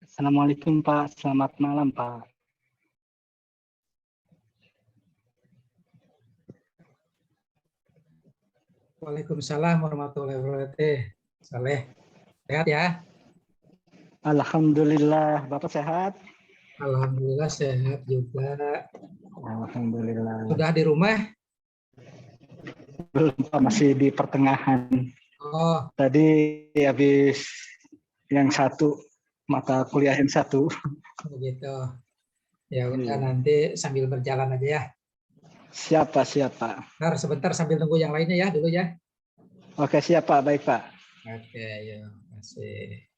Assalamualaikum Pak, selamat malam Pak. Waalaikumsalam warahmatullahi wabarakatuh. Saleh, sehat ya? Alhamdulillah, Bapak sehat? Alhamdulillah sehat juga. Alhamdulillah. Sudah di rumah? Belum Pak, masih di pertengahan. Oh, Tadi habis yang satu, mata kuliah yang satu. begitu. Ya udah nanti sambil berjalan aja ya. Siapa? Ntar sebentar sambil nunggu yang lainnya ya dulu ya. Oke, siapa? Baik Pak. Oke, ya masih.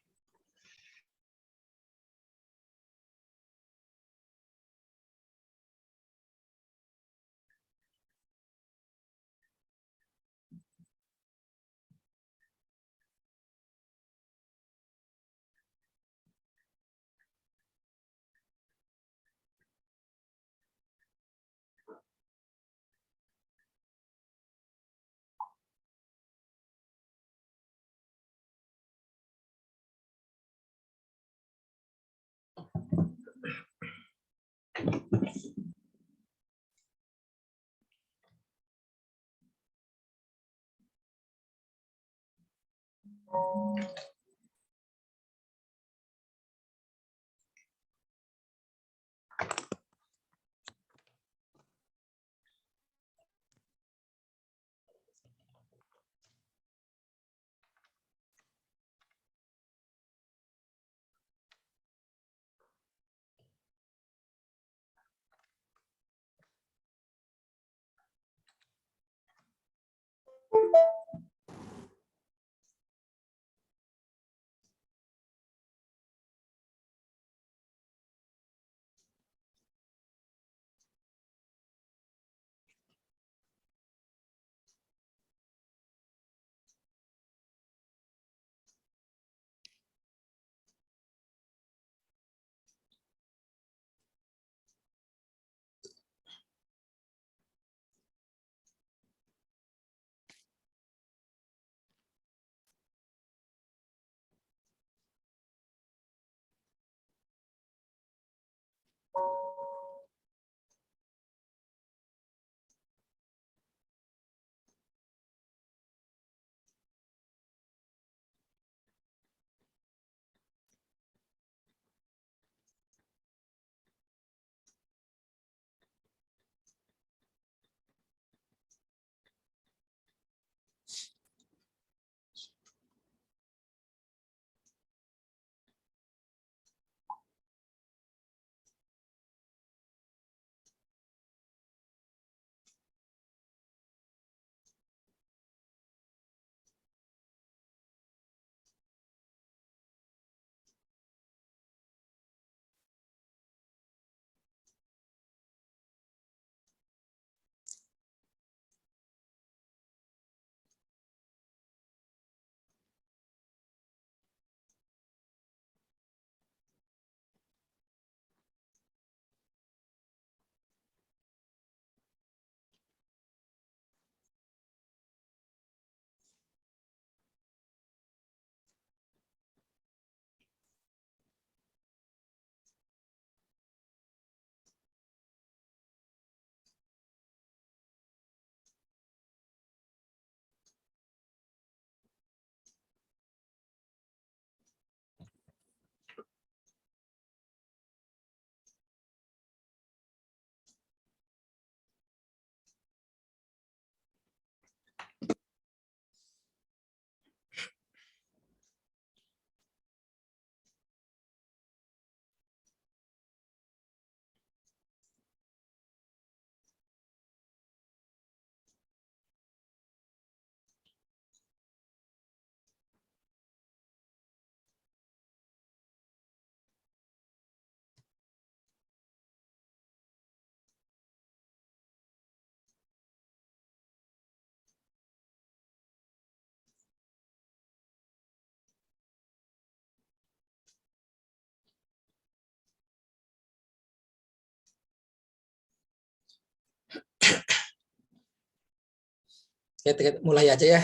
Kita mulai aja ya.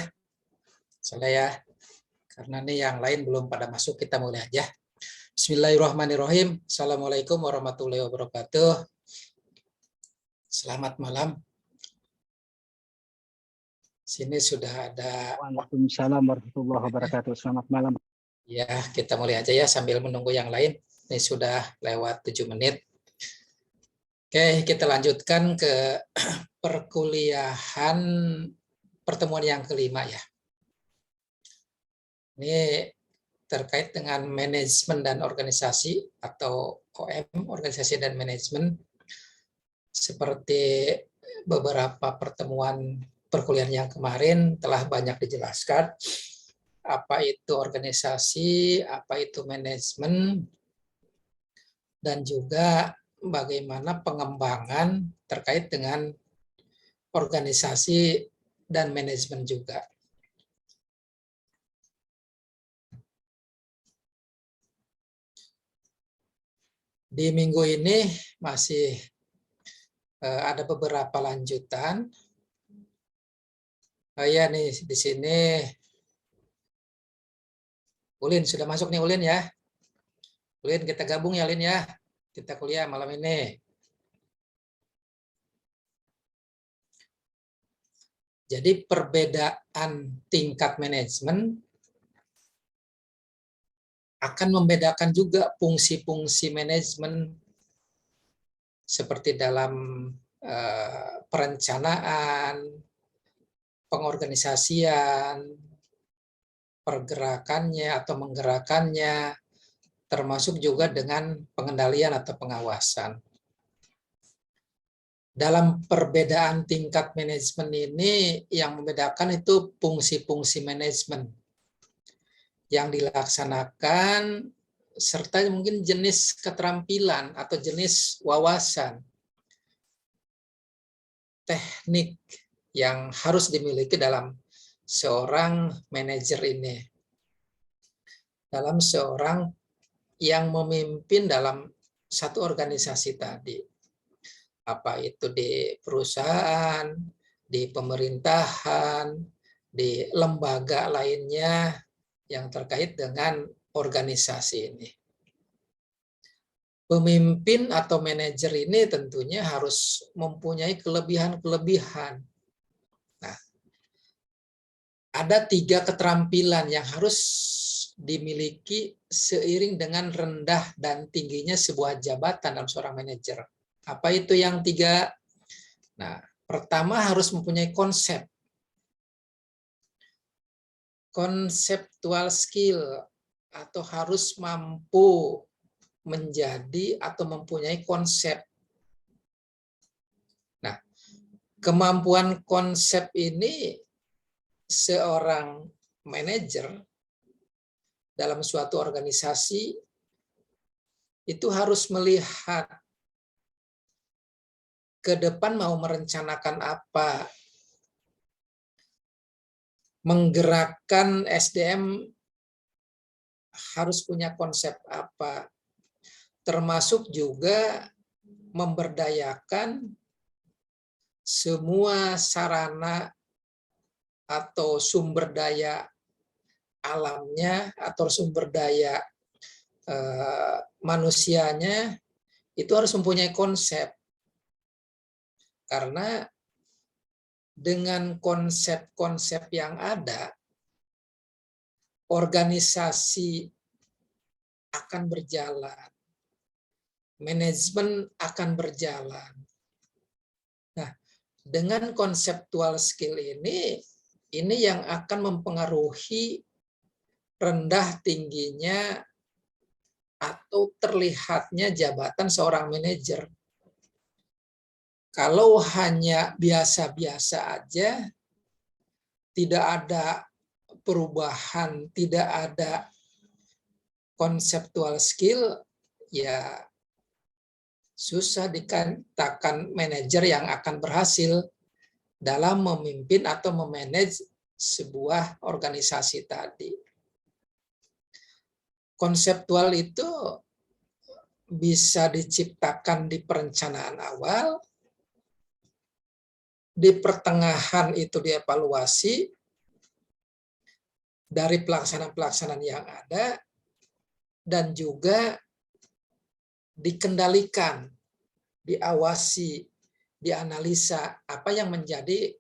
Soalnya ya, karena nih yang lain belum pada masuk, kita mulai aja. Bismillahirrahmanirrahim. Assalamualaikum warahmatullahi wabarakatuh. Selamat malam. Sini sudah ada. Waalaikumsalam warahmatullahi wabarakatuh. Selamat malam. Ya, kita mulai aja ya sambil menunggu yang lain. Ini sudah lewat 7 menit. Oke, kita lanjutkan ke perkuliahan pertemuan yang kelima ya. Ini terkait dengan manajemen dan organisasi atau OM, organisasi dan manajemen. Seperti beberapa pertemuan perkuliahan yang kemarin telah banyak dijelaskan apa itu organisasi, apa itu manajemen, dan juga bagaimana pengembangan terkait dengan organisasi dan manajemen juga. Di minggu ini masih ada beberapa lanjutan. Oh ya nih di sini Ulin sudah masuk nih Ulin ya. Ulin kita gabung ya Ulin ya. Kita kuliah malam ini. Jadi perbedaan tingkat manajemen akan membedakan juga fungsi-fungsi manajemen seperti dalam perencanaan, pengorganisasian, pergerakannya atau menggerakkannya, termasuk juga dengan pengendalian atau pengawasan. Dalam perbedaan tingkat manajemen ini, yang membedakan itu fungsi-fungsi manajemen yang dilaksanakan, serta mungkin jenis keterampilan atau jenis wawasan, teknik yang harus dimiliki dalam seorang manajer ini. Dalam seorang yang memimpin dalam satu organisasi tadi. Apa itu di perusahaan, di pemerintahan, di lembaga lainnya yang terkait dengan organisasi ini. Pemimpin atau manajer ini tentunya harus mempunyai kelebihan-kelebihan. Nah, ada 3 keterampilan yang harus dimiliki seiring dengan rendah dan tingginya sebuah jabatan dalam seorang manajer. Apa itu yang 3? Nah, pertama harus mempunyai konsep. Conceptual skill atau harus mampu menjadi atau mempunyai konsep. Nah, kemampuan konsep ini seorang manajer dalam suatu organisasi itu harus melihat ke depan mau merencanakan apa, menggerakkan SDM harus punya konsep apa, termasuk juga memberdayakan semua sarana atau sumber daya alamnya atau sumber daya manusianya itu harus mempunyai konsep. Karena dengan konsep-konsep yang ada, organisasi akan berjalan, manajemen akan berjalan. Nah, dengan konseptual skill ini yang akan mempengaruhi rendah tingginya atau terlihatnya jabatan seorang manajer. Kalau hanya biasa-biasa aja, tidak ada perubahan, tidak ada konseptual skill, ya susah dikatakan manajer yang akan berhasil dalam memimpin atau memanage sebuah organisasi tadi. Konseptual itu bisa diciptakan di perencanaan awal, di pertengahan itu dievaluasi dari pelaksanaan-pelaksanaan yang ada, dan juga dikendalikan, diawasi, dianalisa apa yang menjadi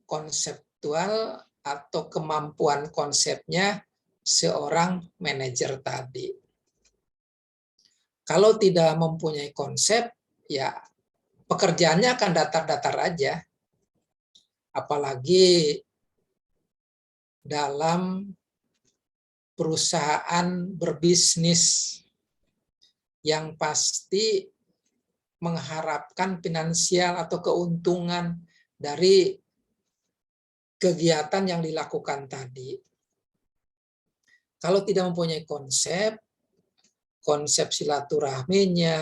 konseptual atau kemampuan konsepnya seorang manajer tadi. Kalau tidak mempunyai konsep, ya pekerjaannya akan datar-datar aja. Apalagi dalam perusahaan berbisnis yang pasti mengharapkan finansial atau keuntungan dari kegiatan yang dilakukan tadi. Kalau tidak mempunyai konsep, konsep silaturahminya,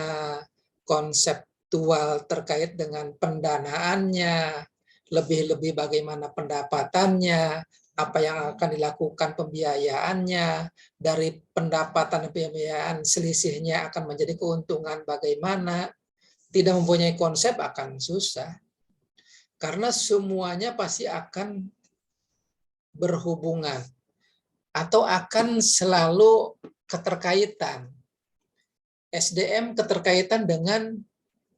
konseptual terkait dengan pendanaannya, lebih-lebih bagaimana pendapatannya, apa yang akan dilakukan pembiayaannya, dari pendapatan dan pembiayaan selisihnya akan menjadi keuntungan bagaimana, tidak mempunyai konsep akan susah. Karena semuanya pasti akan berhubungan atau akan selalu keterkaitan. SDM keterkaitan dengan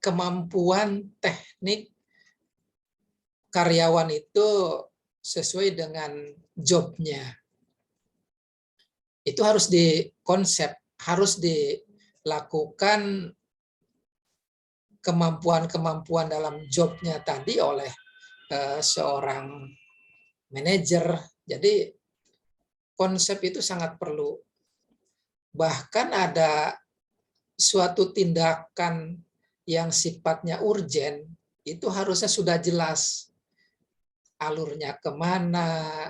kemampuan teknik karyawan itu sesuai dengan jobnya. Itu harus dikonsep, harus dilakukan kemampuan-kemampuan dalam jobnya tadi oleh seorang manajer. Jadi konsep itu sangat perlu. Bahkan ada suatu tindakan yang sifatnya urgen, itu harusnya sudah jelas alurnya kemana,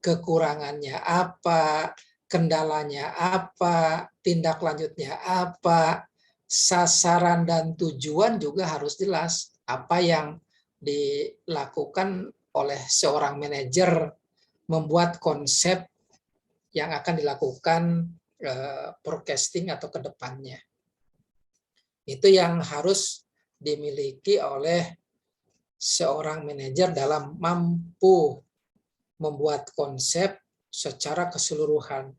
kekurangannya apa, kendalanya apa, tindak lanjutnya apa, sasaran dan tujuan juga harus jelas. Apa yang dilakukan oleh seorang manajer membuat konsep yang akan dilakukan forecasting atau ke depannya. Itu yang harus dimiliki oleh seorang manajer dalam mampu membuat konsep secara keseluruhan.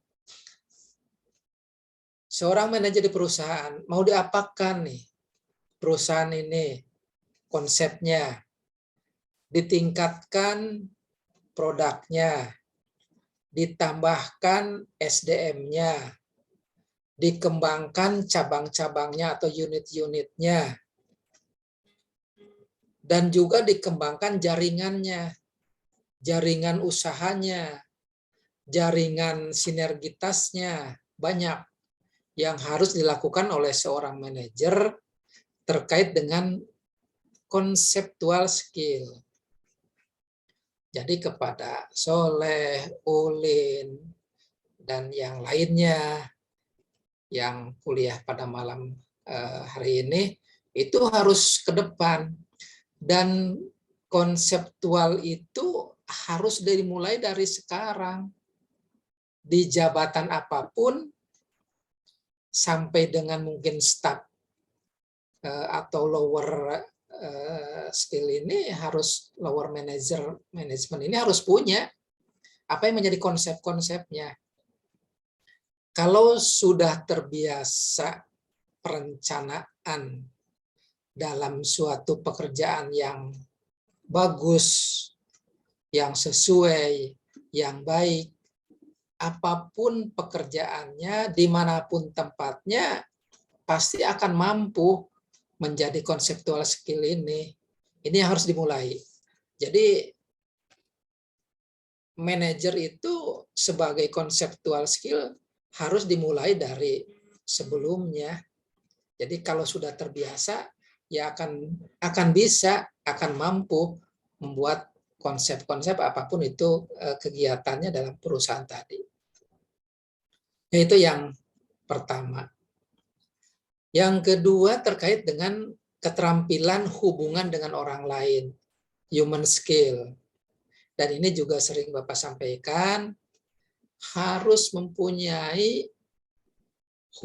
Seorang manajer di perusahaan, mau diapakan nih perusahaan ini, konsepnya, ditingkatkan produknya, ditambahkan SDM-nya, dikembangkan cabang-cabangnya atau unit-unitnya, dan juga dikembangkan jaringannya, jaringan usahanya, jaringan sinergitasnya, banyak yang harus dilakukan oleh seorang manajer terkait dengan konseptual skill. Jadi kepada Soleh, Ulin, dan yang lainnya yang kuliah pada malam hari ini, itu harus ke depan. Dan konseptual itu harus dimulai dari sekarang. Di jabatan apapun, sampai dengan mungkin staff atau lower skill ini harus, lower management ini harus punya apa yang menjadi konsep-konsepnya. Kalau sudah terbiasa perencanaan dalam suatu pekerjaan yang bagus, yang sesuai, yang baik, apapun pekerjaannya, dimanapun tempatnya, pasti akan mampu menjadi konseptual skill ini. Ini yang harus dimulai. Jadi manajer itu sebagai konseptual skill harus dimulai dari sebelumnya. Jadi kalau sudah terbiasa, ya akan bisa, akan mampu membuat konsep-konsep apapun itu kegiatannya dalam perusahaan tadi. Itu yang pertama. Yang kedua terkait dengan keterampilan hubungan dengan orang lain, human skill. Dan ini juga sering Bapak sampaikan, harus mempunyai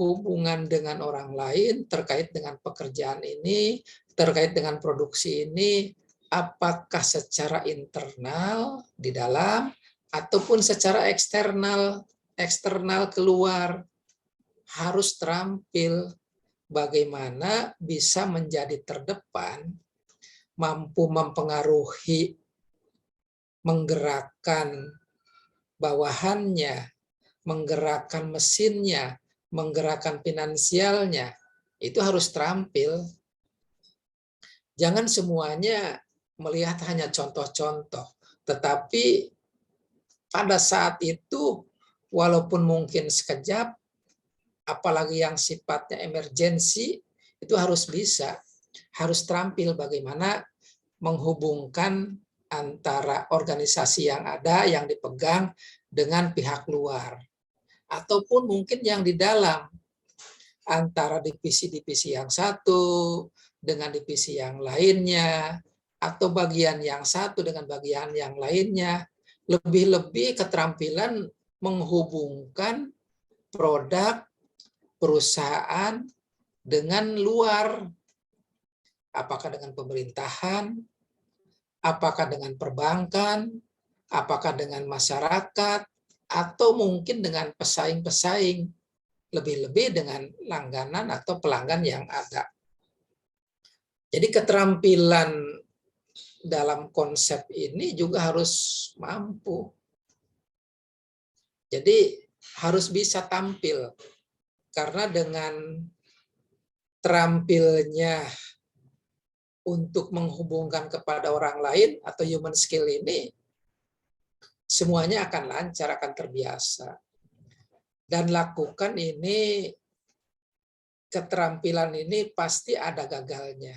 hubungan dengan orang lain terkait dengan pekerjaan ini, terkait dengan produksi ini, apakah secara internal di dalam, ataupun secara eksternal keluar. harus terampil bagaimana bisa menjadi terdepan, mampu mempengaruhi, menggerakkan bawahannya, menggerakkan mesinnya, menggerakkan finansialnya, itu harus terampil. Jangan semuanya melihat hanya contoh-contoh, tetapi pada saat itu, walaupun mungkin sekejap, apalagi yang sifatnya emergensi, itu harus bisa, harus terampil bagaimana menghubungkan antara organisasi yang ada, yang dipegang, dengan pihak luar. Ataupun mungkin yang di dalam, antara divisi-divisi yang satu dengan divisi yang lainnya, atau bagian yang satu dengan bagian yang lainnya. Lebih-lebih keterampilan menghubungkan produk perusahaan dengan luar. Apakah dengan pemerintahan, apakah dengan perbankan, apakah dengan masyarakat, atau mungkin dengan pesaing-pesaing, lebih-lebih dengan langganan atau pelanggan yang ada. Jadi keterampilan dalam konsep ini juga harus mampu. Jadi harus bisa tampil. Karena dengan terampilnya untuk menghubungkan kepada orang lain atau human skill ini, semuanya akan lancar, akan terbiasa. Dan lakukan ini, keterampilan ini pasti ada gagalnya.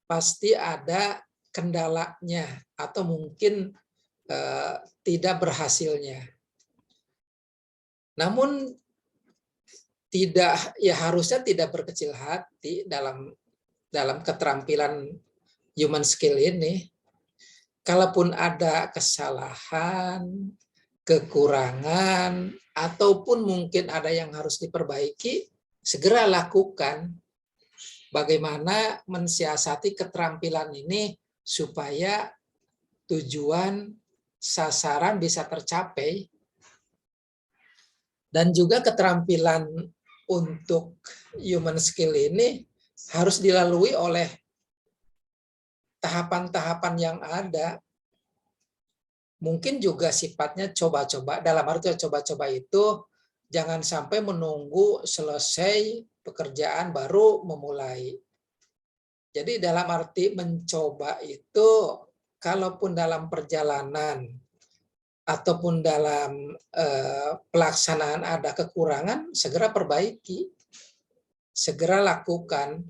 Pasti ada kendalanya atau mungkin tidak berhasilnya. Namun harusnya tidak berkecil hati dalam keterampilan human skill ini. Kalaupun ada kesalahan, kekurangan, ataupun mungkin ada yang harus diperbaiki, segera lakukan. Bagaimana mensiasati keterampilan ini supaya tujuan sasaran bisa tercapai. Dan juga keterampilan untuk human skill ini harus dilalui oleh tahapan-tahapan yang ada. Mungkin juga sifatnya coba-coba. Dalam arti coba-coba itu jangan sampai menunggu selesai pekerjaan baru memulai. Jadi dalam arti mencoba itu, kalaupun dalam perjalanan ataupun dalam pelaksanaan ada kekurangan, segera perbaiki, segera lakukan.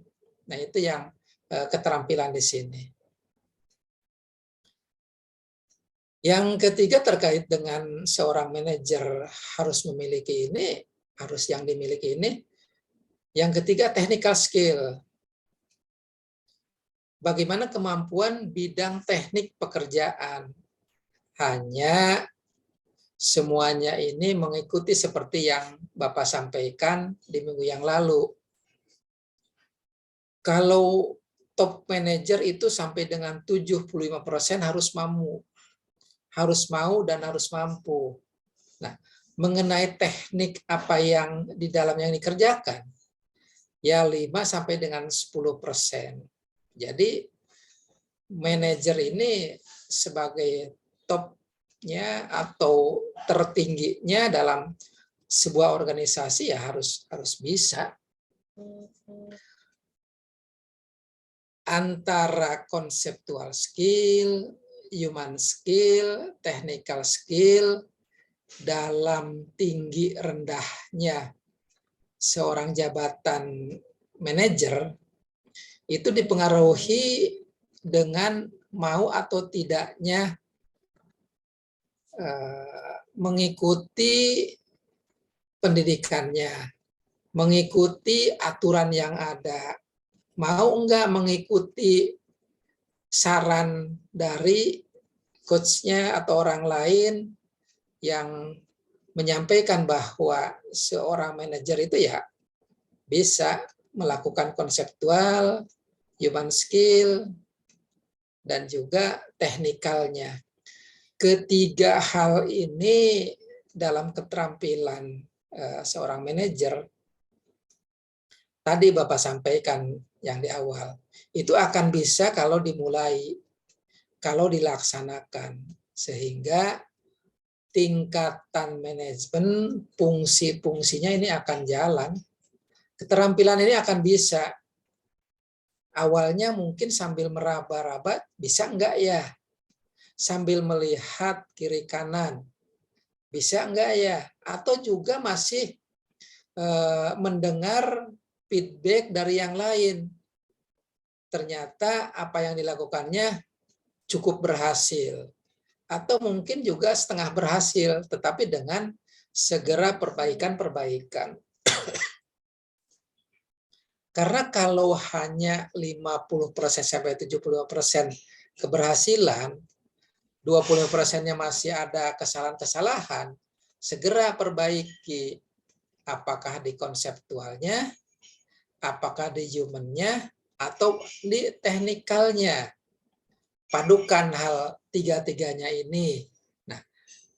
Nah, itu yang keterampilan di sini. Yang ketiga terkait dengan seorang manajer harus memiliki ini, harus yang dimiliki ini. Yang ketiga technical skill. Bagaimana kemampuan bidang teknik pekerjaan. Hanya semuanya ini mengikuti seperti yang Bapak sampaikan di minggu yang lalu. Kalau top manager itu sampai dengan 75% harus mau dan harus mampu. Nah, mengenai teknik apa yang di dalam yang dikerjakan, ya 5 sampai dengan 10%. Jadi manajer ini sebagai topnya atau tertingginya dalam sebuah organisasi ya harus bisa. Antara konseptual skill, human skill, technical skill, dalam tinggi rendahnya seorang jabatan manajer itu dipengaruhi dengan mau atau tidaknya mengikuti pendidikannya, mengikuti aturan yang ada, mau enggak mengikuti saran dari coach-nya atau orang lain yang menyampaikan bahwa seorang manajer itu ya bisa melakukan konseptual, human skill, dan juga teknikalnya. Ketiga hal ini dalam keterampilan seorang manajer, tadi Bapak sampaikan yang di awal, itu akan bisa kalau dimulai, kalau dilaksanakan, sehingga tingkatan manajemen, fungsi-fungsinya ini akan jalan, keterampilan ini akan bisa. Awalnya mungkin sambil meraba-raba, bisa enggak ya? Sambil melihat kiri kanan, bisa enggak ya? Atau juga masih mendengar feedback dari yang lain. Ternyata apa yang dilakukannya cukup berhasil. Atau mungkin juga setengah berhasil, tetapi dengan segera perbaikan-perbaikan. Karena kalau hanya 50% sampai 75% keberhasilan, 25%-nya masih ada kesalahan-kesalahan, segera perbaiki. Apakah di konseptualnya, apakah di human-nya, atau di teknikalnya. Padukan hal tiga-tiganya ini. Nah,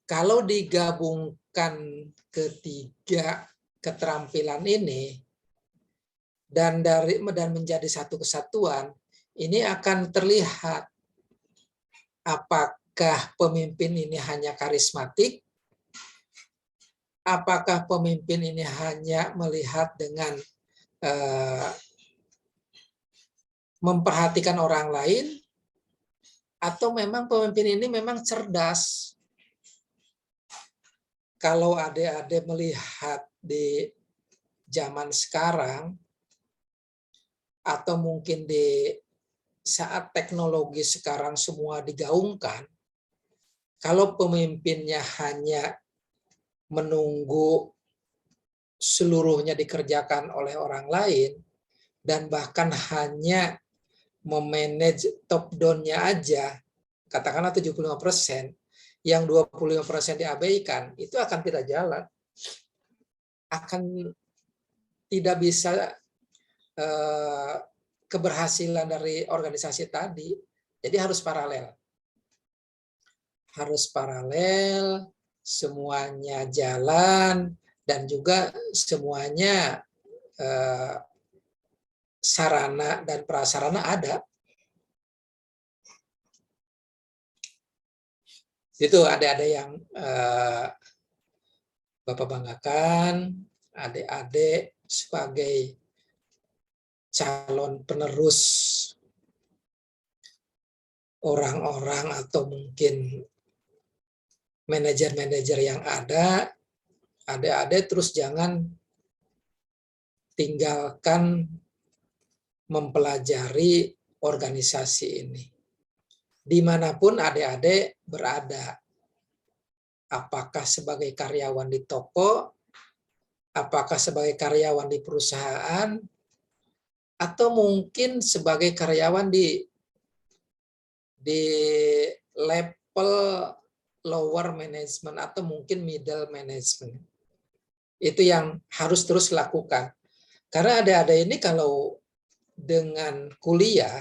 kalau digabungkan ketiga keterampilan ini, dan menjadi satu kesatuan, ini akan terlihat apakah pemimpin ini hanya karismatik, apakah pemimpin ini hanya melihat dengan memperhatikan orang lain, atau memang pemimpin ini memang cerdas. Kalau adik-adik melihat di zaman sekarang, atau mungkin di saat teknologi sekarang semua digaungkan, kalau pemimpinnya hanya menunggu seluruhnya dikerjakan oleh orang lain, dan bahkan hanya memanage top down-nya aja, katakanlah 75%, yang 25% diabaikan, itu akan tidak jalan. Akan tidak bisa keberhasilan dari organisasi tadi. Jadi harus paralel. Harus paralel, semuanya jalan, dan juga semuanya sarana dan prasarana ada. Itu ada yang Bapak banggakan, adik-adik sebagai calon penerus orang-orang atau mungkin manajer-manajer yang ada, adik-adik terus jangan tinggalkan mempelajari organisasi ini. Dimanapun adik-adik berada, apakah sebagai karyawan di toko, apakah sebagai karyawan di perusahaan, atau mungkin sebagai karyawan di level lower management atau mungkin middle management. Itu yang harus terus lakukan. Karena adik-adik ini kalau dengan kuliah,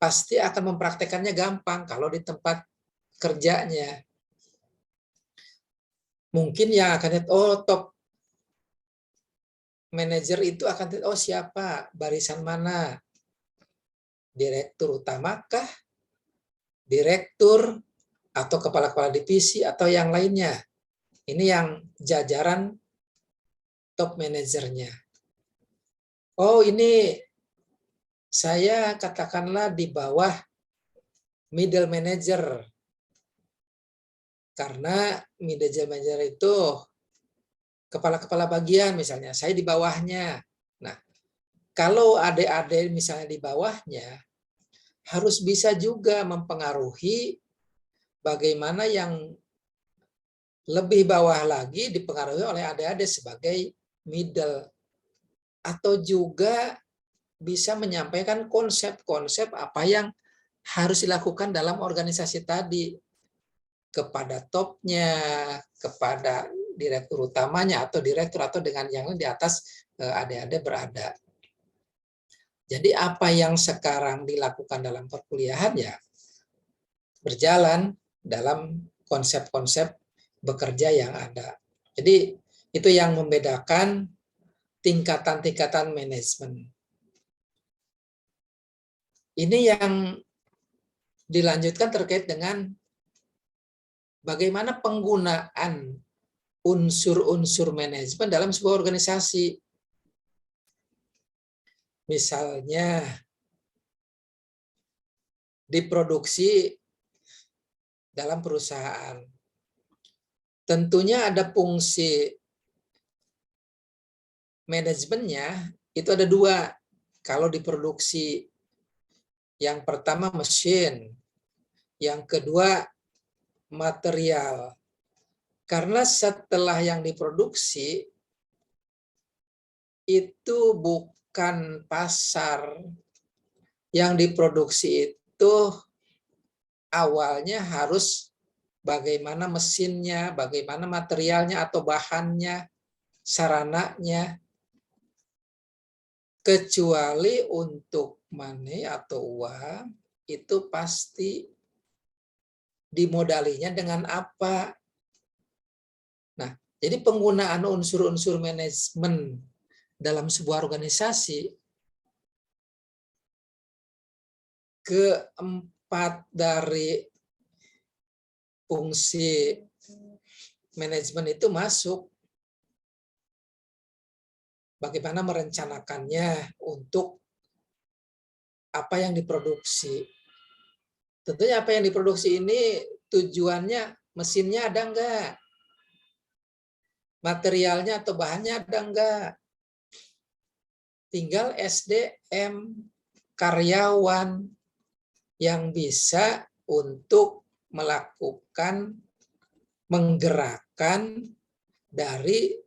pasti akan mempraktekannya gampang kalau di tempat kerjanya. Mungkin yang akan lihat, oh top manajer itu akan lihat, oh siapa, barisan mana, direktur utamakah, direktur, atau kepala-kepala divisi, atau yang lainnya. Ini yang jajaran top manajernya. Oh ini saya katakanlah di bawah middle manager. Karena middle manager itu kepala-kepala bagian misalnya, saya di bawahnya. Nah, kalau adik-adik misalnya di bawahnya, harus bisa juga mempengaruhi bagaimana yang lebih bawah lagi dipengaruhi oleh adik-adik sebagai middle. Atau juga bisa menyampaikan konsep-konsep apa yang harus dilakukan dalam organisasi tadi kepada topnya, kepada direktur utamanya atau direktur atau dengan yang di atas adik-adik berada. Jadi apa yang sekarang dilakukan dalam perkuliahan ya berjalan dalam konsep-konsep bekerja yang ada. Jadi Itu yang membedakan tingkatan-tingkatan manajemen. Ini yang dilanjutkan terkait dengan bagaimana penggunaan unsur-unsur manajemen dalam sebuah organisasi. Misalnya, diproduksi dalam perusahaan. Tentunya ada fungsi manajemennya, itu ada dua. Kalau diproduksi, yang pertama mesin, yang kedua material. Karena setelah yang diproduksi, itu bukan pasar. Yang diproduksi itu awalnya harus bagaimana mesinnya, bagaimana materialnya atau bahannya, sarananya. Kecuali untuk money atau uang, itu pasti dimodalinya dengan apa. Nah, jadi penggunaan unsur-unsur manajemen dalam sebuah organisasi, keempat dari fungsi manajemen itu masuk. Bagaimana merencanakannya untuk apa yang diproduksi. Tentunya apa yang diproduksi ini tujuannya, mesinnya ada enggak? Materialnya atau bahannya ada enggak? Tinggal SDM, karyawan yang bisa untuk melakukan, menggerakkan dari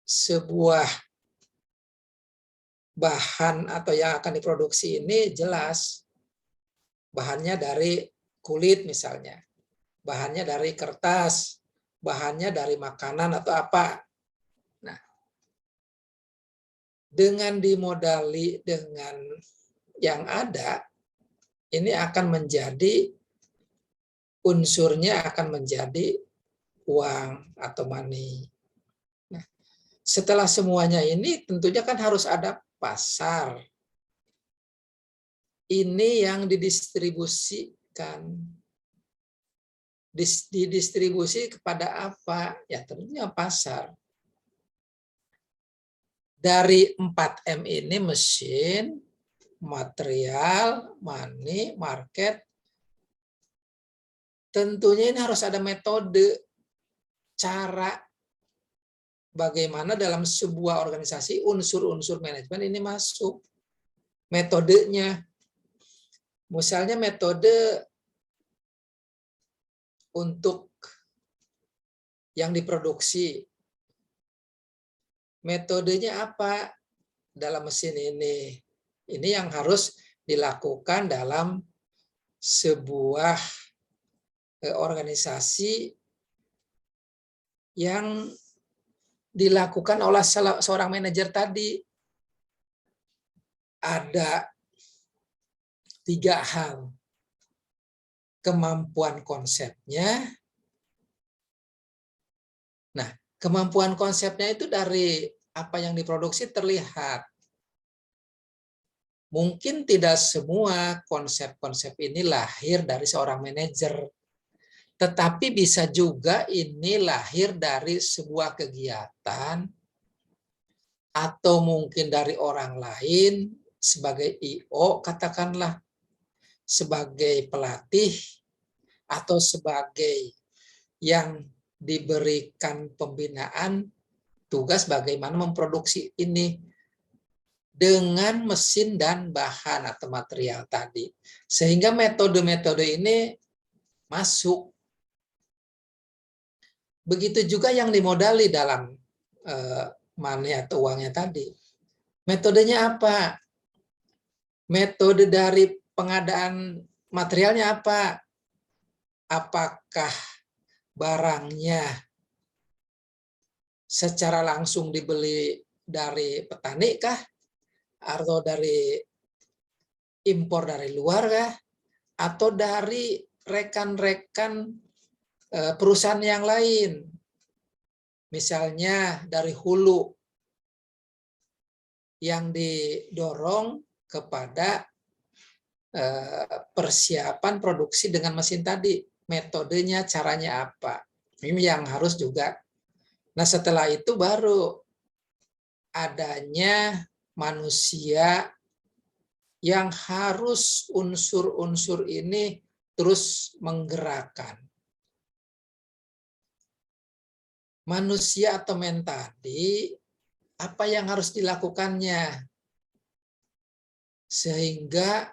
sebuah bahan atau yang akan diproduksi ini jelas. Bahannya dari kulit misalnya, bahannya dari kertas, bahannya dari makanan atau apa. Nah, dengan dimodali dengan yang ada, ini akan menjadi, unsurnya akan menjadi uang atau money. Nah, setelah semuanya ini tentunya kan harus ada pasar. Ini yang didistribusikan. Didistribusi kepada apa? Ya tentunya pasar. Dari 4M ini mesin, material, money, market. Tentunya ini harus ada metode, cara bagaimana dalam sebuah organisasi unsur-unsur manajemen ini masuk. Metodenya. Misalnya metode untuk yang diproduksi. Metodenya apa dalam mesin ini? Ini yang harus dilakukan dalam sebuah organisasi yang dilakukan oleh seorang manajer tadi. Ada 3 hal. Kemampuan konsepnya. Nah, kemampuan konsepnya itu dari apa yang diproduksi terlihat. Mungkin tidak semua konsep-konsep ini lahir dari seorang manajer. Tetapi bisa juga ini lahir dari sebuah kegiatan atau mungkin dari orang lain sebagai IO, katakanlah sebagai pelatih atau sebagai yang diberikan pembinaan tugas bagaimana memproduksi ini dengan mesin dan bahan atau material tadi. Sehingga metode-metode ini masuk. Begitu juga yang dimodali dalam money atau uangnya tadi. Metodenya apa? Metode dari pengadaan materialnya apa? Apakah barangnya secara langsung dibeli dari petani kah? Atau dari impor dari luar kah? Atau dari rekan-rekan perusahaan yang lain? Misalnya dari hulu yang didorong kepada persiapan produksi dengan mesin tadi, metodenya, caranya apa. Ini yang harus juga. Nah, setelah itu baru adanya manusia yang harus unsur-unsur ini terus menggerakkan. Manusia atau men tadi, apa yang harus dilakukannya sehingga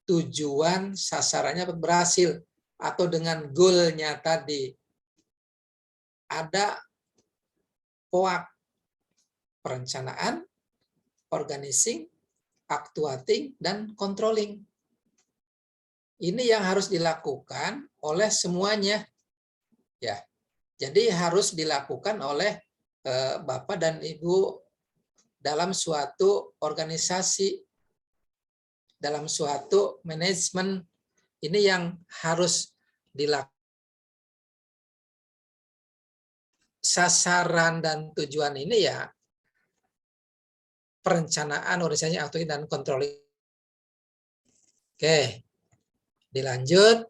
tujuan sasarannya berhasil, atau dengan goalnya tadi. Ada POAK, perencanaan, organizing, actuating, dan controlling. Ini yang harus dilakukan oleh semuanya. Ya, jadi harus dilakukan oleh Bapak dan Ibu dalam suatu organisasi, dalam suatu manajemen. Ini yang harus dilakukan. Sasaran dan tujuan ini ya perencanaan, organisasi, actuating, dan controlling. Oke, dilanjut.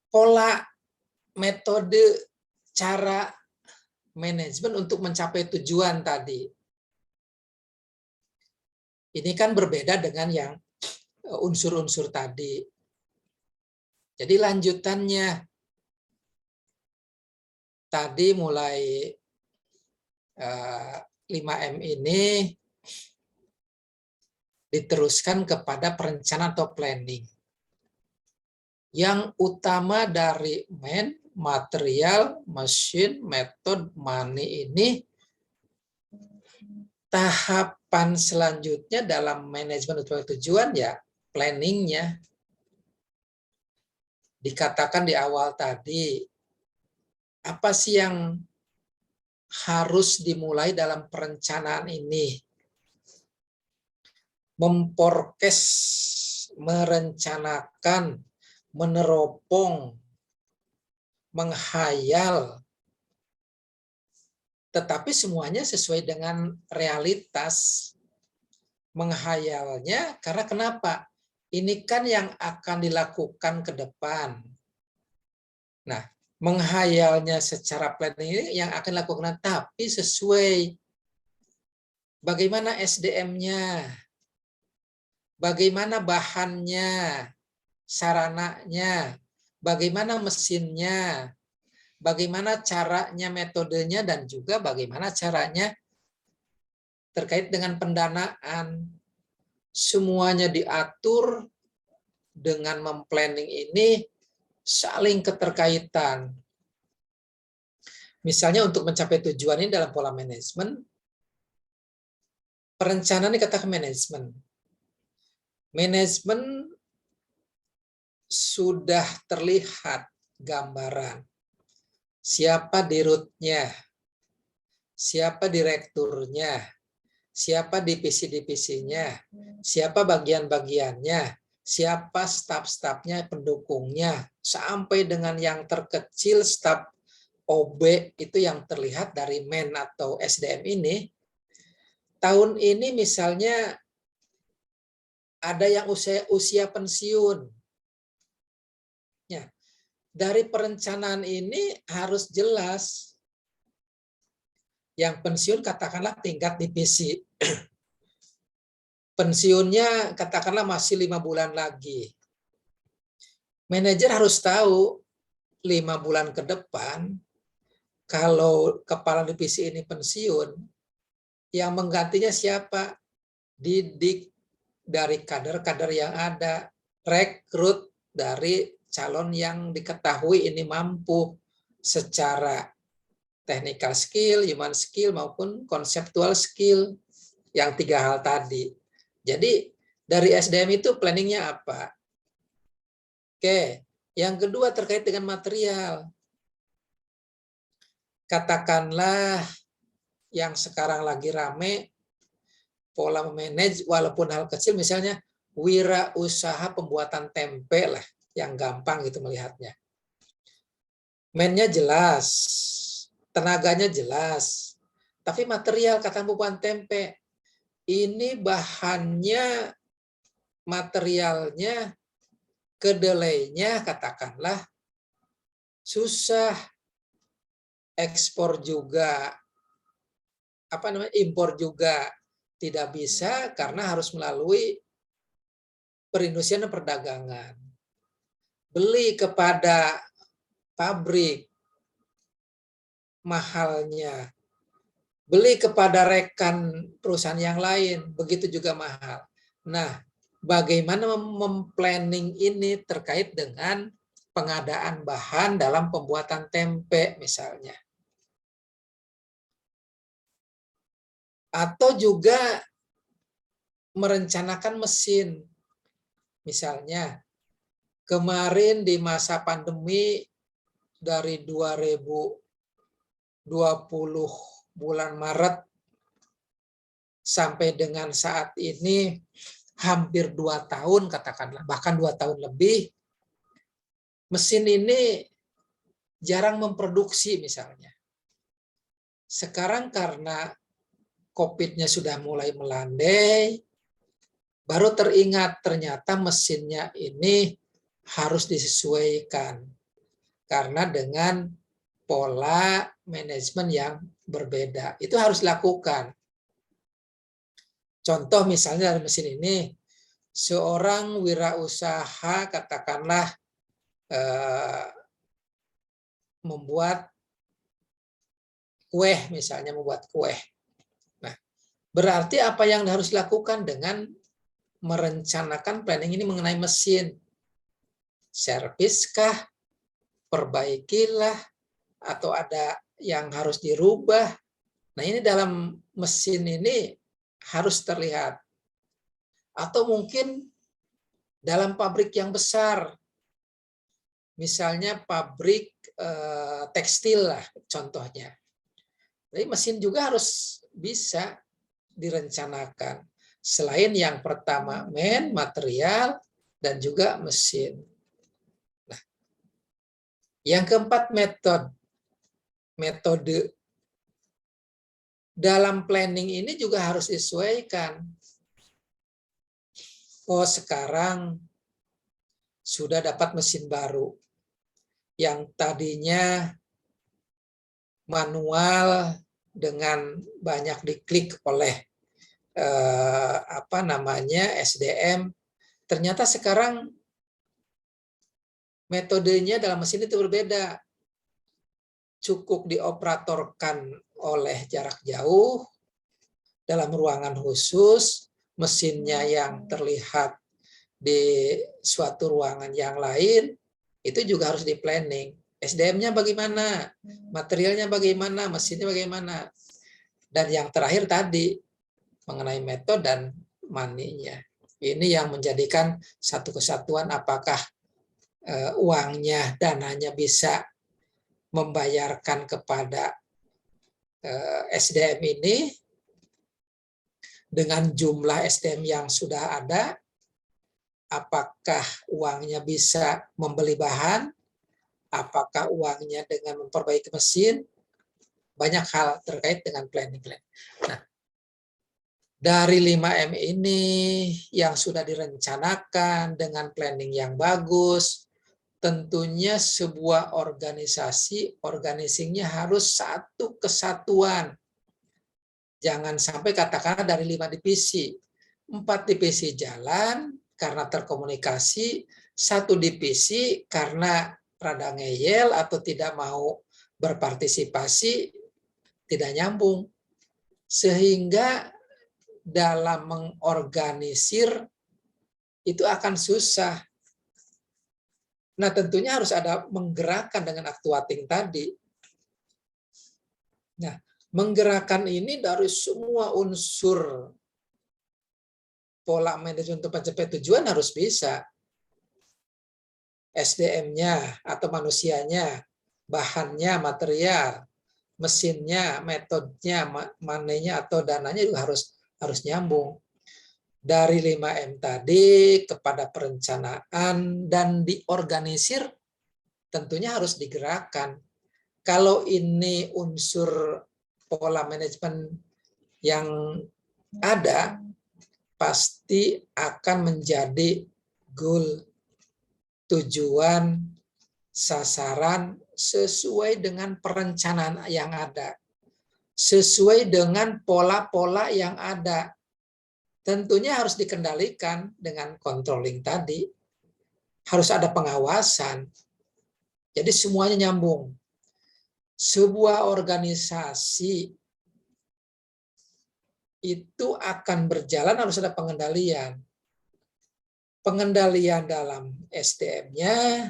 Pola, metode, cara manajemen untuk mencapai tujuan tadi. Ini kan berbeda dengan yang unsur-unsur tadi. Jadi lanjutannya, tadi mulai 5M ini diteruskan kepada perencanaan atau planning. Yang utama dari man, material, mesin, metode, money ini, tahapan selanjutnya dalam manajemen tujuan ya planningnya. Dikatakan di awal tadi, apa sih yang harus dimulai dalam perencanaan ini? Memforecast, merencanakan, meneropong, menghayal, tetapi semuanya sesuai dengan realitas. Menghayalnya karena kenapa? Ini kan yang akan dilakukan ke depan. Nah, menghayalnya secara planning ini yang akan dilakukan, tapi sesuai bagaimana SDM-nya, bagaimana bahannya, sarananya, bagaimana mesinnya, bagaimana caranya, metodenya, dan juga bagaimana caranya terkait dengan pendanaan. Semuanya diatur dengan memplanning ini saling keterkaitan. Misalnya untuk mencapai tujuan ini dalam pola manajemen, perencanaan dikatakan manajemen. Manajemen sudah terlihat gambaran. Siapa dirutnya, siapa direkturnya, siapa divisi-divisinya, siapa bagian-bagiannya, siapa staf-stafnya, pendukungnya, sampai dengan yang terkecil staf OB itu yang terlihat dari men atau SDM ini. Tahun ini misalnya ada yang usia pensiun. Ya, dari perencanaan ini harus jelas. Yang pensiun katakanlah tingkat divisi. Pensiunnya katakanlah masih 5 bulan lagi. Manajer harus tahu 5 bulan ke depan, kalau kepala divisi ini pensiun, yang menggantinya siapa? Didik dari kader-kader yang ada, rekrut dari calon yang diketahui ini mampu secara technical skill, human skill, maupun konseptual skill, yang 3 hal tadi. Jadi dari SDM itu planningnya apa? Oke, yang kedua terkait dengan material. Katakanlah yang sekarang lagi rame, pola memanage walaupun hal kecil, misalnya wirausaha pembuatan tempe lah, yang gampang gitu melihatnya. Mainnya jelas, tenaganya jelas, tapi material kata pembuatan tempe ini bahannya, materialnya, kedelainya katakanlah susah, ekspor juga, impor juga tidak bisa karena harus melalui perindustrian dan perdagangan. Beli kepada pabrik mahalnya, beli kepada rekan perusahaan yang lain begitu juga mahal. Nah, bagaimana memplanning ini terkait dengan pengadaan bahan dalam pembuatan tempe misalnya. Atau juga merencanakan mesin. Misalnya, kemarin di masa pandemi dari 2020 bulan Maret sampai dengan saat ini hampir 2 tahun katakanlah, bahkan 2 tahun lebih, mesin ini jarang memproduksi misalnya. Sekarang karena COVID-nya sudah mulai melandai, baru teringat ternyata mesinnya ini harus disesuaikan. Karena dengan pola manajemen yang berbeda. Itu harus dilakukan. Contoh misalnya dari mesin ini, seorang wirausaha katakanlah membuat kue misalnya, membuat kue. Nah, berarti apa yang harus dilakukan dengan merencanakan planning ini mengenai mesin? Serviskah? Perbaikilah? Atau ada yang harus dirubah? Nah, ini dalam mesin ini harus terlihat. Atau mungkin dalam pabrik yang besar, misalnya pabrik tekstil lah contohnya. Jadi mesin juga harus bisa direncanakan. Selain yang pertama, material, dan juga mesin. Nah, yang keempat, metode. Dalam planning ini juga harus disesuaikan. Oh, sekarang sudah dapat mesin baru. Yang tadinya manual dengan banyak diklik oleh SDM, ternyata sekarang metodenya dalam mesin itu berbeda. Cukup dioperatorkan oleh jarak jauh dalam ruangan khusus, mesinnya yang terlihat di suatu ruangan yang lain, itu juga harus di-planning. SDM-nya bagaimana, materialnya bagaimana, mesinnya bagaimana. Dan yang terakhir tadi, mengenai metode dan money-nya. Ini yang menjadikan satu kesatuan apakah uangnya, dananya bisa membayarkan kepada SDM ini dengan jumlah SDM yang sudah ada, apakah uangnya bisa membeli bahan, apakah uangnya dengan memperbaiki mesin, banyak hal terkait dengan planning. Nah, dari 5M ini yang sudah direncanakan dengan planning yang bagus, tentunya sebuah organisasinya harus satu kesatuan. Jangan sampai katakanlah dari 5 divisi, 4 divisi jalan karena terkomunikasi, 1 divisi karena rada ngeyel atau tidak mau berpartisipasi, tidak nyambung. Sehingga dalam mengorganisir itu akan susah. Nah, tentunya harus ada menggerakkan dengan actuating tadi. Nah, menggerakkan ini dari semua unsur pola manajemen untuk mencapai tujuan harus bisa. SDM-nya atau manusianya, bahannya, material, mesinnya, metodenya, money-nya atau dananya juga harus nyambung. Dari 5M tadi kepada perencanaan dan diorganisir tentunya harus digerakkan. Kalau ini unsur pola manajemen yang ada, pasti akan menjadi goal, tujuan, sasaran sesuai dengan perencanaan yang ada, sesuai dengan pola-pola yang ada. Tentunya harus dikendalikan dengan controlling tadi, harus ada pengawasan. Jadi semuanya nyambung. Sebuah organisasi itu akan berjalan harus ada pengendalian. Pengendalian dalam SDM-nya,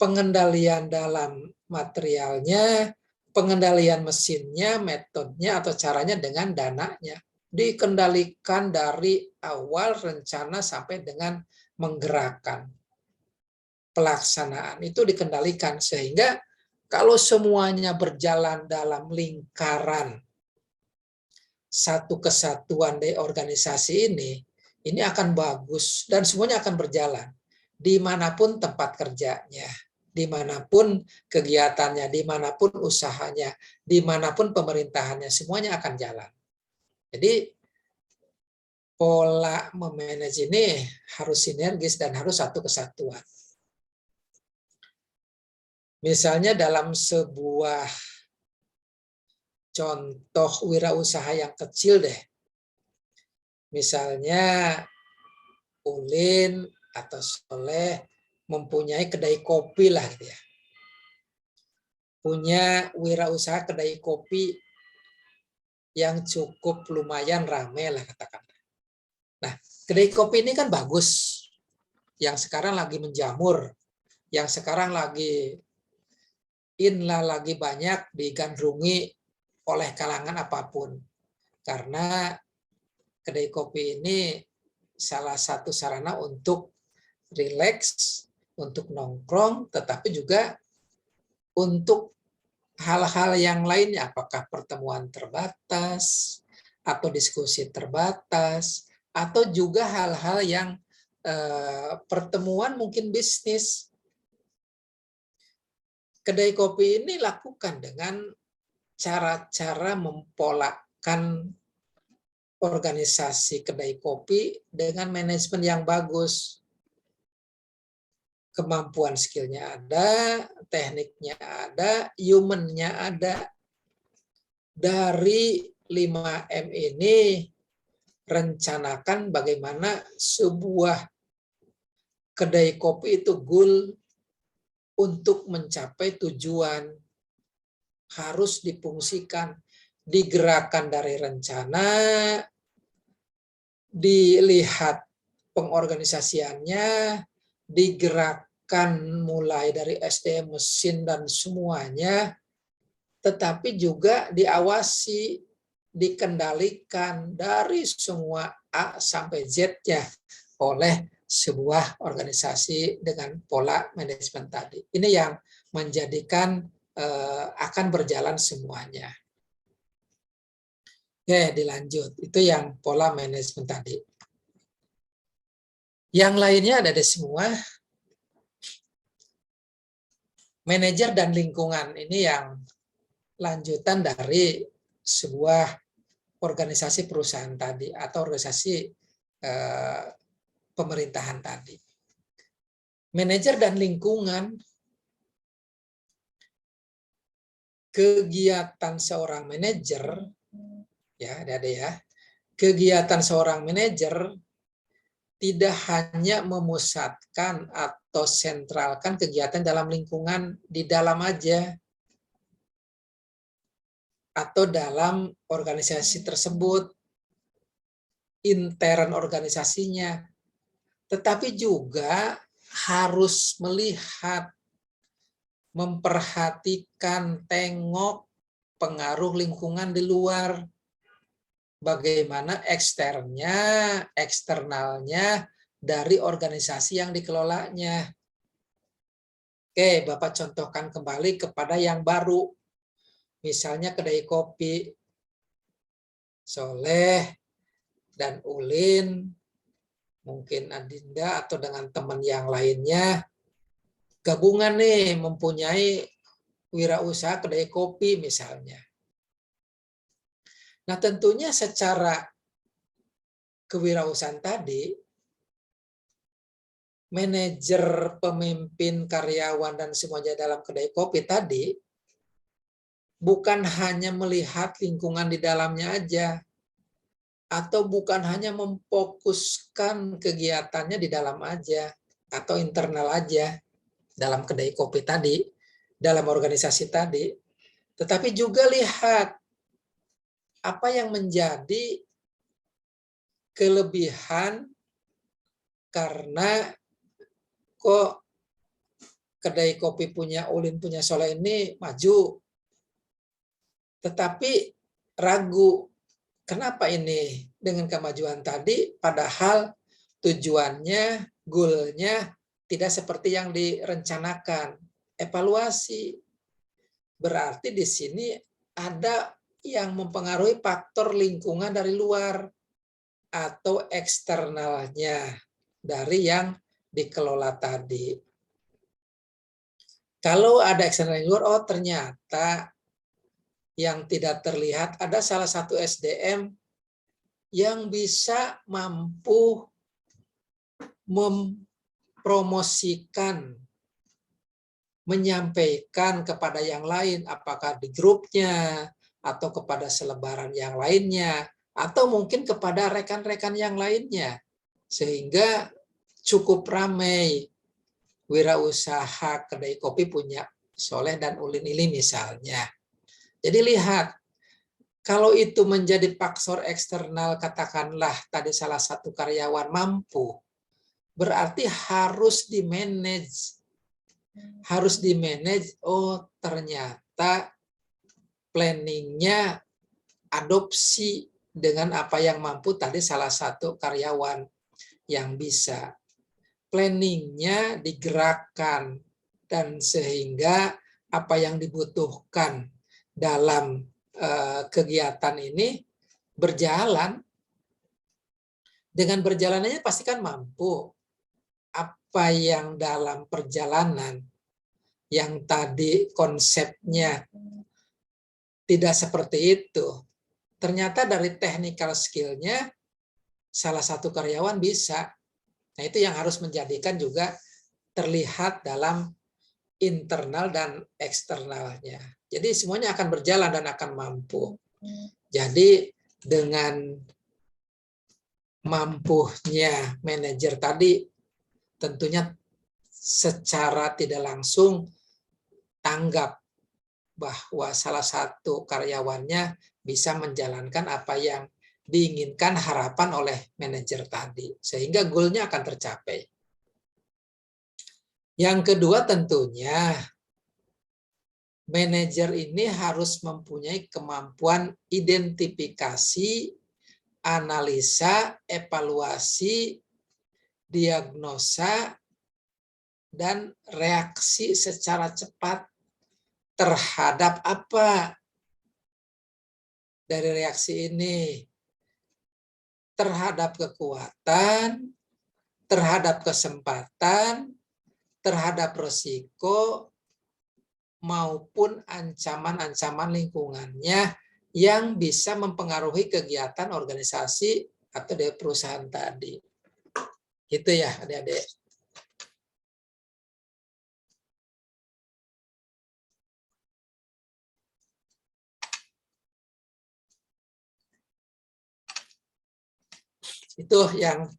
pengendalian dalam materialnya, pengendalian mesinnya, metodenya atau caranya dengan dananya. Dikendalikan dari awal rencana sampai dengan menggerakkan. Pelaksanaan itu dikendalikan sehingga kalau semuanya berjalan dalam lingkaran satu kesatuan dari organisasi ini akan bagus dan semuanya akan berjalan dimanapun tempat kerjanya, dimanapun kegiatannya, dimanapun usahanya, dimanapun pemerintahannya, semuanya akan jalan. Jadi pola memanage ini harus sinergis dan harus satu kesatuan. Misalnya dalam sebuah contoh wirausaha yang kecil deh. Misalnya Ulin atau Soleh mempunyai kedai kopi lah gitu ya. Punya wirausaha kedai kopi yang cukup lumayan ramai lah katakan. Nah, kedai kopi ini kan bagus. Yang sekarang lagi menjamur, yang sekarang lagi lagi banyak digandrungi oleh kalangan apapun. Karena kedai kopi ini salah satu sarana untuk rileks, untuk nongkrong, tetapi juga untuk hal-hal yang lainnya, apakah pertemuan terbatas, atau diskusi terbatas, atau juga hal-hal yang pertemuan mungkin bisnis. Kedai kopi ini lakukan dengan cara-cara mempolakan organisasi kedai kopi dengan manajemen yang bagus. Kemampuan skillnya ada, tekniknya ada, humannya ada. Dari 5M ini rencanakan bagaimana sebuah kedai kopi itu goal untuk mencapai tujuan, harus difungsikan, digerakkan dari rencana, dilihat pengorganisasiannya, digerakkan mulai dari SDM, mesin, dan semuanya, tetapi juga diawasi, dikendalikan dari semua A sampai Z-nya oleh sebuah organisasi dengan pola manajemen tadi. Ini yang menjadikan akan berjalan semuanya. Oke, dilanjut. Itu yang pola manajemen tadi. Yang lainnya ada di semua. Manajer dan lingkungan. Ini yang lanjutan dari sebuah organisasi perusahaan tadi atau organisasi pemerintahan tadi. Manajer dan lingkungan, kegiatan seorang manajer, ya ada ya, kegiatan seorang manajer tidak hanya memusatkan atau sentralkan kegiatan dalam lingkungan di dalam aja atau dalam organisasi tersebut, intern organisasinya, tetapi juga harus melihat, memperhatikan, tengok pengaruh lingkungan di luar. Bagaimana eksternnya, eksternalnya dari organisasi yang dikelolanya. Oke, Bapak contohkan kembali kepada yang baru. Misalnya kedai kopi, Soleh dan Ulin, mungkin Adinda atau dengan teman yang lainnya, gabungan nih mempunyai wirausaha kedai kopi misalnya. Nah, tentunya secara kewirausahaan tadi, manajer, pemimpin, karyawan, dan semuanya dalam kedai kopi tadi bukan hanya melihat lingkungan di dalamnya aja, atau bukan hanya memfokuskan kegiatannya di dalam aja, atau internal aja dalam kedai kopi tadi, dalam organisasi tadi, tetapi juga lihat apa yang menjadi kelebihan karena kok kedai kopi punya Ulin, punya Soleh ini maju, tetapi ragu. Kenapa ini dengan kemajuan tadi, padahal tujuannya, goalnya tidak seperti yang direncanakan. Evaluasi. Berarti di sini ada yang mempengaruhi faktor lingkungan dari luar atau eksternalnya dari yang dikelola tadi. Kalau ada eksternal dari luar, oh ternyata yang tidak terlihat ada salah satu SDM yang bisa mampu mempromosikan, menyampaikan kepada yang lain, apakah di grupnya, atau kepada selebaran yang lainnya, atau mungkin kepada rekan-rekan yang lainnya. Sehingga cukup ramai wirausaha kedai kopi punya Soleh dan Ulin ini misalnya. Jadi lihat, kalau itu menjadi faktor eksternal, katakanlah tadi salah satu karyawan mampu, berarti harus di-manage. Harus di-manage, oh ternyata planningnya adopsi dengan apa yang mampu tadi salah satu karyawan yang bisa. Planningnya digerakkan, dan sehingga apa yang dibutuhkan dalam kegiatan ini berjalan. Dengan berjalanannya pasti kan mampu. Apa yang dalam perjalanan yang tadi konsepnya tidak seperti itu, ternyata dari technical skill-nya salah satu karyawan bisa. Nah, itu yang harus menjadikan juga terlihat dalam internal dan eksternalnya. Jadi semuanya akan berjalan dan akan mampu. Jadi dengan mampunya manajer tadi, tentunya secara tidak langsung tanggap bahwa salah satu karyawannya bisa menjalankan apa yang diinginkan harapan oleh manajer tadi, sehingga goalnya akan tercapai. Yang kedua tentunya, manajer ini harus mempunyai kemampuan identifikasi, analisa, evaluasi, diagnosa, dan reaksi secara cepat terhadap apa dari reaksi ini, terhadap kekuatan, terhadap kesempatan, terhadap risiko, maupun ancaman-ancaman lingkungannya yang bisa mempengaruhi kegiatan organisasi atau dari perusahaan tadi. Gitu ya adik-adik. Itu yang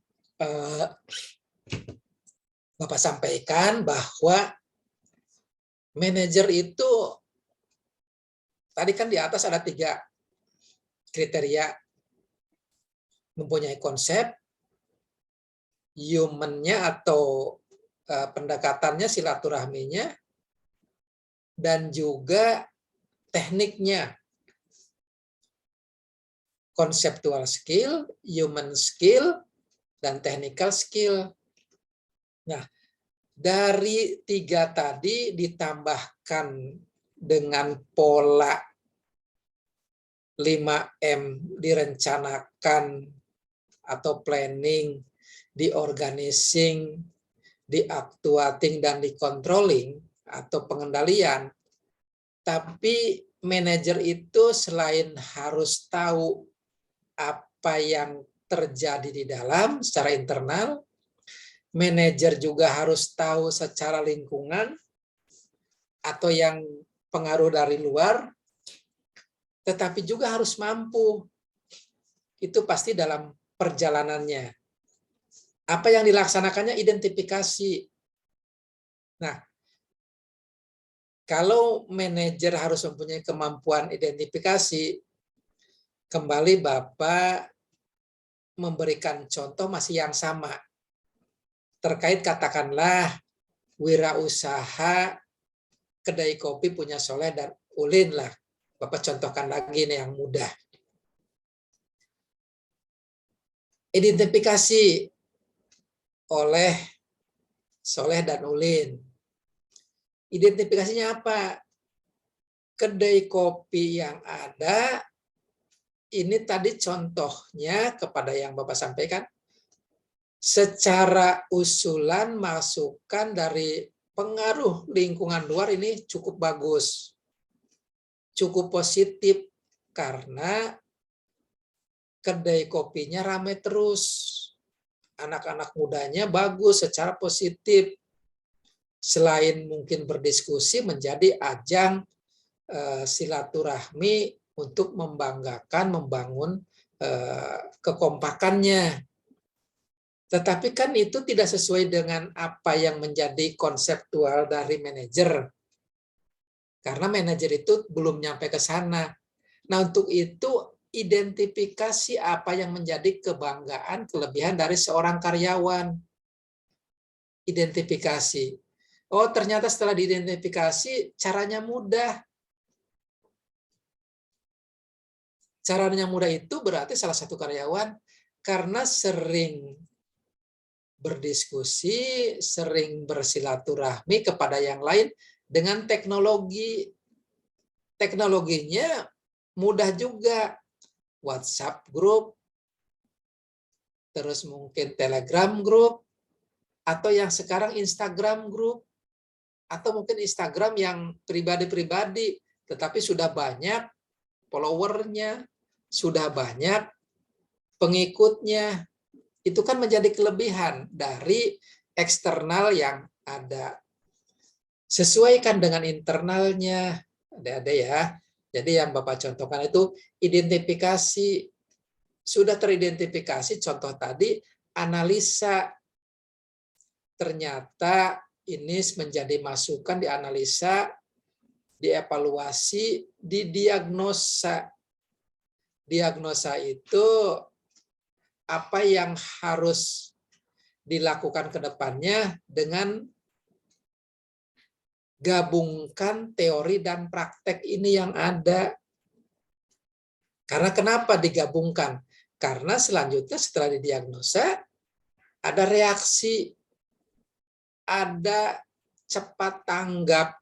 Bapak sampaikan, bahwa manajer itu tadi kan di atas ada 3 kriteria: mempunyai konsep, human-nya atau pendekatannya, silaturahminya, dan juga tekniknya. Conceptual skill, human skill, dan technical skill. Nah, dari 3 tadi ditambahkan dengan pola 5M direncanakan atau planning, diorganizing, di actuating dan di controlling atau pengendalian, tapi manajer itu selain harus tahu apa yang terjadi di dalam secara internal, manajer juga harus tahu secara lingkungan atau yang pengaruh dari luar, tetapi juga harus mampu. Itu pasti dalam perjalanannya. Apa yang dilaksanakannya identifikasi. Nah, kalau manajer harus mempunyai kemampuan identifikasi, kembali Bapak memberikan contoh masih yang sama. Terkait katakanlah wirausaha kedai kopi punya Soleh dan Ulin lah. Bapak contohkan lagi nih yang mudah. Identifikasi oleh Soleh dan Ulin. Identifikasinya apa? Kedai kopi yang ada, ini tadi contohnya kepada yang Bapak sampaikan, secara usulan masukan dari pengaruh lingkungan luar ini cukup bagus, cukup positif, karena kedai kopinya ramai terus. Anak-anak mudanya bagus secara positif. Selain mungkin berdiskusi menjadi ajang silaturahmi untuk membanggakan, membangun kekompakannya. Tetapi kan itu tidak sesuai dengan apa yang menjadi konseptual dari manajer. Karena manajer itu belum nyampe ke sana. Nah, untuk itu identifikasi apa yang menjadi kebanggaan, kelebihan dari seorang karyawan. Identifikasi. Oh, ternyata setelah diidentifikasi, caranya mudah. Caranya mudah itu berarti salah satu karyawan karena sering berdiskusi, sering bersilaturahmi kepada yang lain dengan teknologi. Teknologinya mudah juga. WhatsApp group, terus mungkin Telegram group, atau yang sekarang Instagram group, atau mungkin Instagram yang pribadi-pribadi, tetapi sudah banyak followernya, sudah banyak pengikutnya. Itu kan menjadi kelebihan dari eksternal yang ada. Sesuaikan dengan internalnya, ada ya. Jadi yang Bapak contohkan itu identifikasi. Sudah teridentifikasi, contoh tadi, analisa. Ternyata ini menjadi masukan, dianalisa, dievaluasi, didiagnosa. Diagnosa itu apa yang harus dilakukan ke depannya dengan gabungkan teori dan praktek ini yang ada. Karena kenapa digabungkan? Karena selanjutnya setelah didiagnosa, ada reaksi, ada cepat tanggap,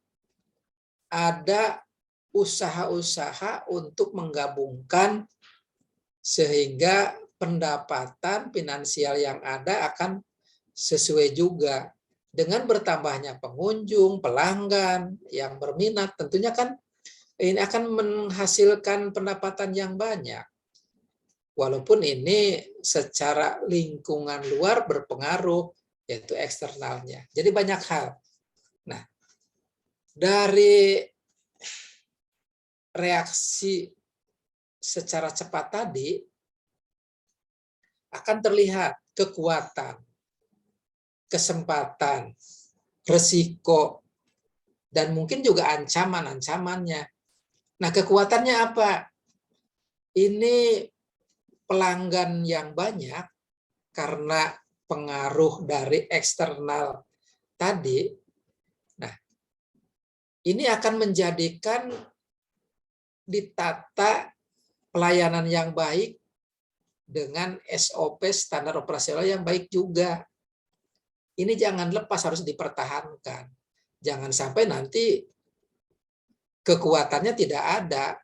ada usaha-usaha untuk menggabungkan sehingga pendapatan finansial yang ada akan sesuai juga. Dengan bertambahnya pengunjung, pelanggan yang berminat, tentunya kan ini akan menghasilkan pendapatan yang banyak. Walaupun ini secara lingkungan luar berpengaruh, yaitu eksternalnya. Jadi banyak hal. Nah, dari reaksi secara cepat tadi akan terlihat kekuatan, kesempatan, resiko, dan mungkin juga ancaman-ancamannya. Nah, kekuatannya apa? Ini pelanggan yang banyak karena pengaruh dari eksternal tadi. Nah, ini akan menjadikan ditata pelayanan yang baik dengan SOP standar operasional yang baik juga. Ini jangan lepas, harus dipertahankan. Jangan sampai nanti kekuatannya tidak ada.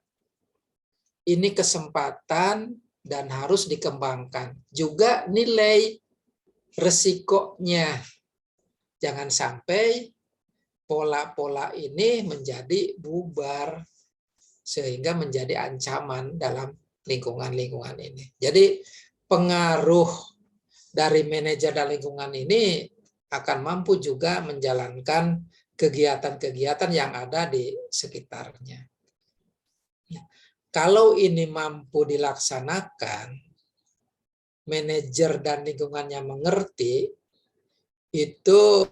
Ini kesempatan dan harus dikembangkan. Juga nilai resikonya. Jangan sampai pola-pola ini menjadi bubar sehingga menjadi ancaman dalam lingkungan-lingkungan ini. Jadi pengaruh dari manajer dan lingkungan ini akan mampu juga menjalankan kegiatan-kegiatan yang ada di sekitarnya. Kalau ini mampu dilaksanakan, manajer dan lingkungannya mengerti, itu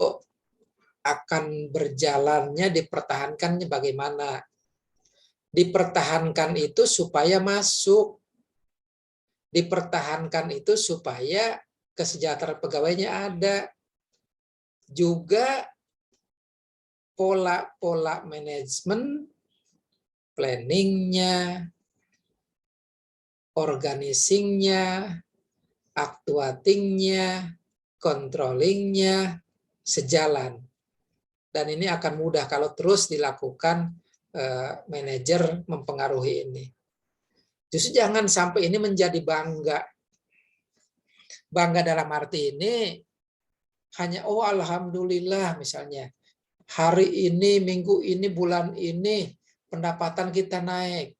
akan berjalannya dipertahankannya bagaimana. Dipertahankan itu supaya masuk. Dipertahankan itu supaya kesejahteraan pegawainya ada. Juga pola-pola manajemen, planningnya, organizingnya, actuatingnya, controllingnya sejalan. Dan ini akan mudah kalau terus dilakukan manajer mempengaruhi ini. Justru jangan sampai ini menjadi bangga. Bangga dalam arti ini hanya oh alhamdulillah misalnya hari ini, minggu ini, bulan ini pendapatan kita naik.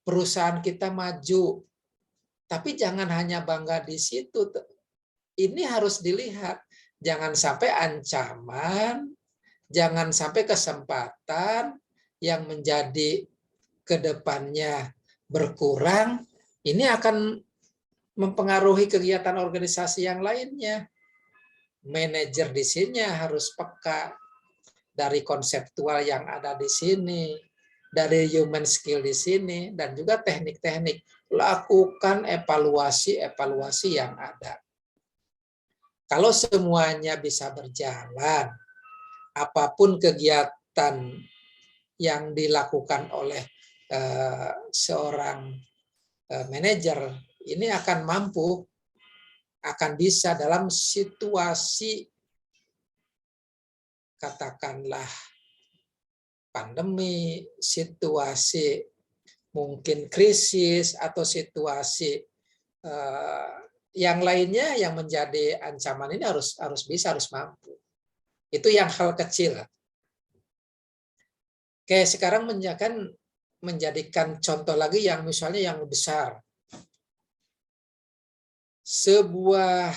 Perusahaan kita maju. Tapi jangan hanya bangga di situ. Ini harus dilihat. Jangan sampai ancaman, jangan sampai kesempatan yang menjadi kedepannya berkurang, ini akan mempengaruhi kegiatan organisasi yang lainnya. Manajer di sini harus peka dari konseptual yang ada di sini, dari human skill di sini, dan juga teknik-teknik. Lakukan evaluasi-evaluasi yang ada. Kalau semuanya bisa berjalan, apapun kegiatan yang dilakukan oleh seorang manajer, ini akan mampu, akan bisa dalam situasi katakanlah pandemi, situasi mungkin krisis, atau situasi yang lainnya yang menjadi ancaman ini harus bisa, harus mampu. Itu yang hal kecil. Oke, sekarang menjadikan contoh lagi yang misalnya yang besar. Sebuah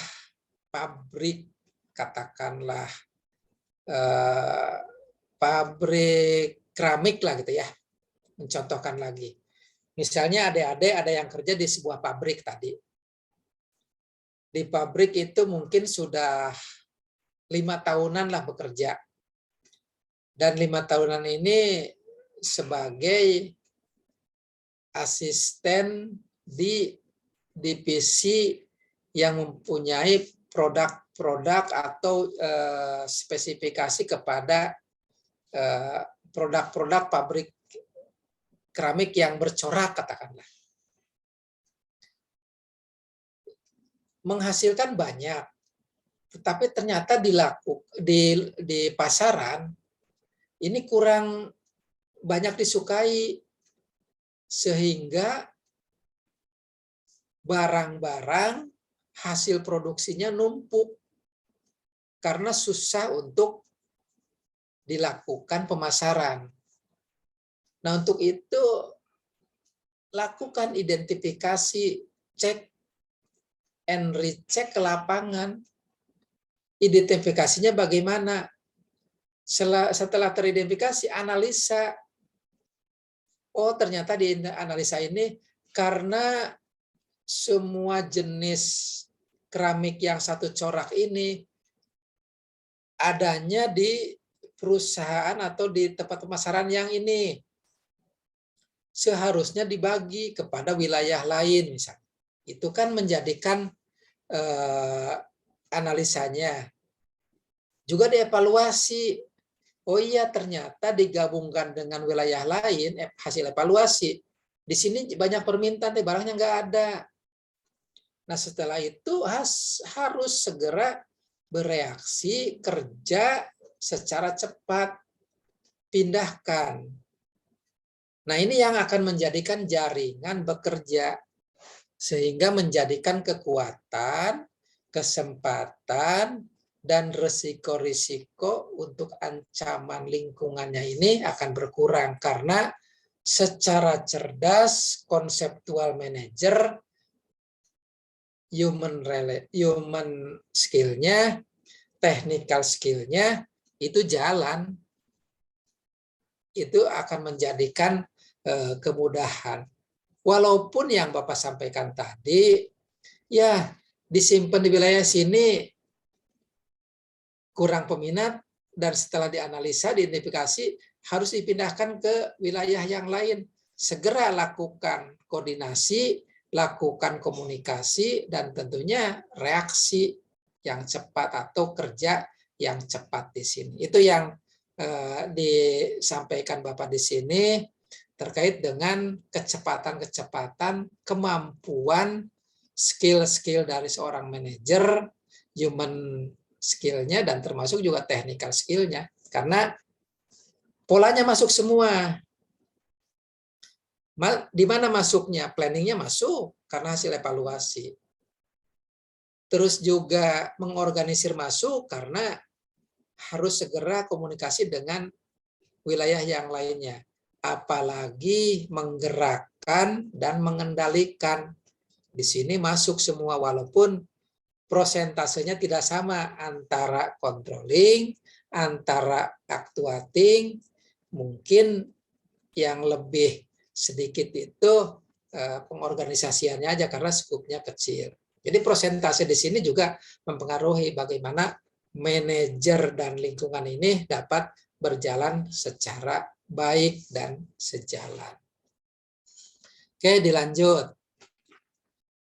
pabrik, katakanlah pabrik keramik lah gitu ya, mencontohkan lagi. Misalnya adik-adik ada yang kerja di sebuah pabrik tadi. Di pabrik itu mungkin sudah 5 tahunan lah bekerja. Dan 5 tahunan ini sebagai asisten di divisi yang mempunyai produk-produk atau spesifikasi kepada produk-produk pabrik keramik yang bercorak katakanlah. Menghasilkan banyak, tetapi ternyata di pasaran ini kurang banyak disukai, sehingga barang-barang hasil produksinya numpuk karena susah untuk dilakukan pemasaran. Nah, untuk itu lakukan identifikasi, cek and recheck ke lapangan. Identifikasinya bagaimana? Setelah teridentifikasi, analisa. Oh, ternyata di analisa ini karena semua jenis keramik yang satu corak ini adanya di perusahaan atau di tempat pemasaran yang ini. Seharusnya dibagi kepada wilayah lain misalnya. Itu kan menjadikan analisanya. Juga dievaluasi. Oh iya, ternyata digabungkan dengan wilayah lain, hasil evaluasi. Di sini banyak permintaan, barangnya nggak ada. Nah, setelah itu harus segera bereaksi, kerja secara cepat, pindahkan. Nah, ini yang akan menjadikan jaringan bekerja, sehingga menjadikan kekuatan, kesempatan, dan risiko-risiko untuk ancaman lingkungannya ini akan berkurang karena secara cerdas konseptual manager human skill-nya, technical skill-nya itu jalan. Itu akan menjadikan kemudahan. Walaupun yang Bapak sampaikan tadi, ya disimpan di wilayah sini kurang peminat, dan setelah dianalisa, diidentifikasi, harus dipindahkan ke wilayah yang lain. Segera lakukan koordinasi, lakukan komunikasi, dan tentunya reaksi yang cepat atau kerja yang cepat di sini. Itu yang disampaikan Bapak di sini terkait dengan kecepatan-kecepatan, kemampuan, skill-skill dari seorang manajer, human skill-nya, dan termasuk juga technical skill-nya. Karena polanya masuk semua. Di mana masuknya? Planning-nya masuk karena hasil evaluasi. Terus juga mengorganisir masuk karena harus segera komunikasi dengan wilayah yang lainnya. Apalagi menggerakkan dan mengendalikan. Di sini masuk semua, walaupun prosentasenya tidak sama antara controlling, antara actuating, mungkin yang lebih sedikit itu pengorganisasiannya aja karena skupnya kecil. Jadi prosentase di sini juga mempengaruhi bagaimana manajer dan lingkungan ini dapat berjalan secara baik dan sejalan. Oke, dilanjut.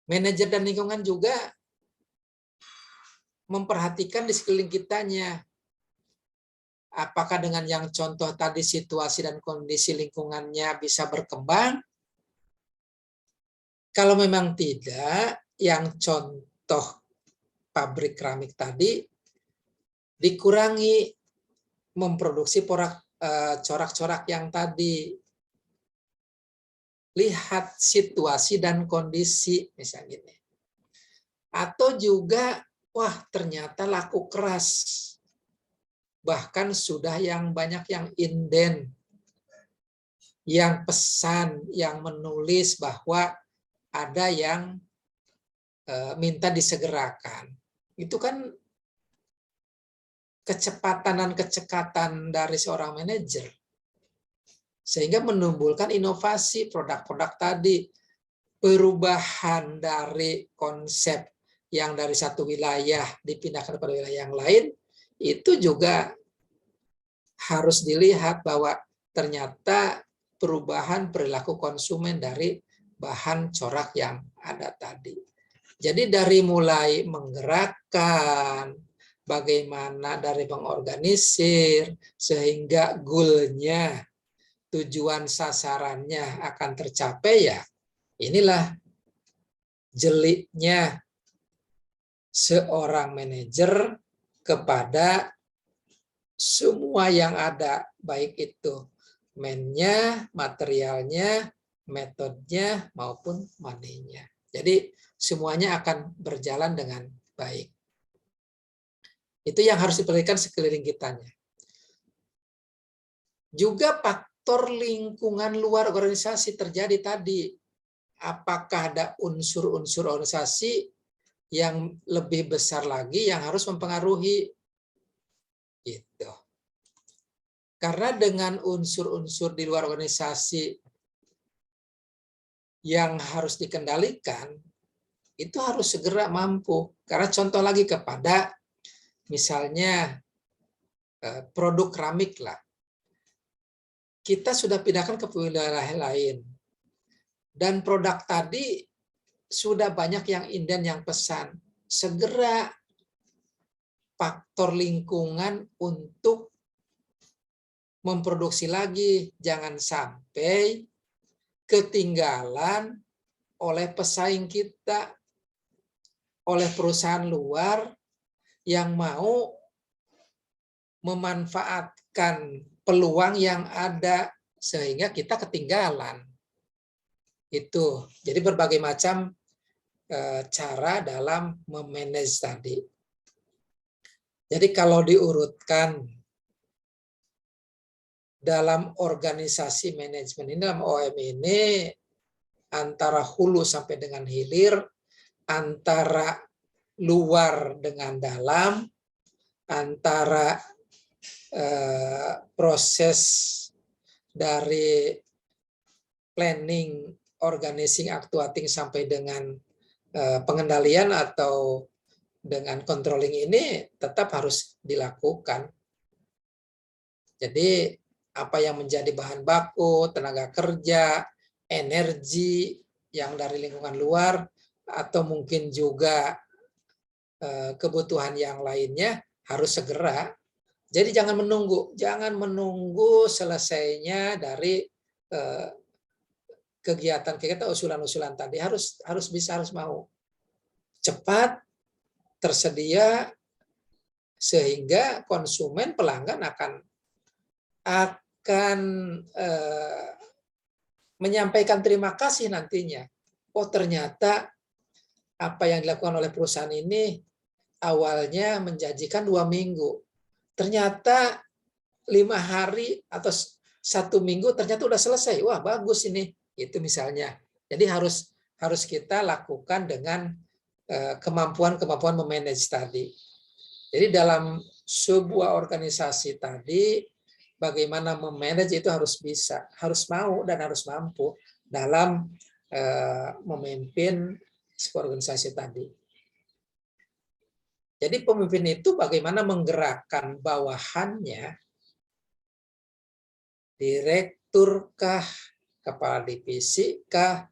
Manajer dan lingkungan juga memperhatikan di sekeliling kitanya. Apakah dengan yang contoh tadi situasi dan kondisi lingkungannya bisa berkembang? Kalau memang tidak, yang contoh pabrik keramik tadi dikurangi memproduksi corak-corak yang tadi. Lihat situasi dan kondisi, misalnya gini. Atau juga, wah ternyata laku keras. Bahkan sudah yang banyak yang inden, yang pesan, yang menulis bahwa ada yang minta disegerakan. Itu kan kecepatan dan kecekatan dari seorang manajer. Sehingga menimbulkan inovasi produk-produk tadi. Perubahan dari konsep yang dari satu wilayah dipindahkan ke wilayah yang lain, itu juga harus dilihat bahwa ternyata perubahan perilaku konsumen dari bahan corak yang ada tadi. Jadi dari mulai menggerakkan, bagaimana dari mengorganisir, sehingga goal-nya, tujuan sasarannya akan tercapai, ya inilah jeliknya seorang manajer kepada semua yang ada, baik itu man-nya, materialnya, metodenya, maupun money-nya. Jadi semuanya akan berjalan dengan baik. Itu yang harus diperhatikan sekeliling kitanya. Juga faktor lingkungan luar organisasi terjadi tadi. Apakah ada unsur-unsur organisasi yang lebih besar lagi yang harus mempengaruhi? Gitu. Karena dengan unsur-unsur di luar organisasi yang harus dikendalikan, itu harus segera mampu. Karena contoh lagi kepada misalnya produk keramik lah. Kita sudah pindahkan ke wilayah lain. Dan produk tadi sudah banyak yang inden yang pesan. Segera faktor lingkungan untuk memproduksi lagi. Jangan sampai ketinggalan oleh pesaing kita, oleh perusahaan luar yang mau memanfaatkan peluang yang ada sehingga kita ketinggalan. Itu. Jadi berbagai macam cara dalam memanage tadi. Jadi kalau diurutkan dalam organisasi manajemen ini, dalam OM ini, antara hulu sampai dengan hilir, antara luar dengan dalam, antara proses dari planning, organizing, actuating sampai dengan pengendalian atau dengan controlling ini tetap harus dilakukan. Jadi apa yang menjadi bahan baku, tenaga kerja, energi yang dari lingkungan luar, atau mungkin juga kebutuhan yang lainnya harus segera. Jadi jangan menunggu selesainya dari kegiatan-kegiatan, usulan-usulan tadi, harus bisa, harus mau cepat tersedia sehingga konsumen, pelanggan akan menyampaikan terima kasih nantinya. Oh, ternyata apa yang dilakukan oleh perusahaan ini awalnya menjanjikan 2 minggu. Ternyata 5 hari atau 1 minggu ternyata udah selesai. Wah, bagus ini. Itu misalnya. Jadi harus kita lakukan dengan kemampuan memanage tadi. Jadi dalam sebuah organisasi tadi, bagaimana memanage itu harus bisa, harus mau dan harus mampu dalam memimpin sebuah organisasi tadi. Jadi pemimpin itu bagaimana menggerakkan bawahannya, direktur kah, kepala divisi kah,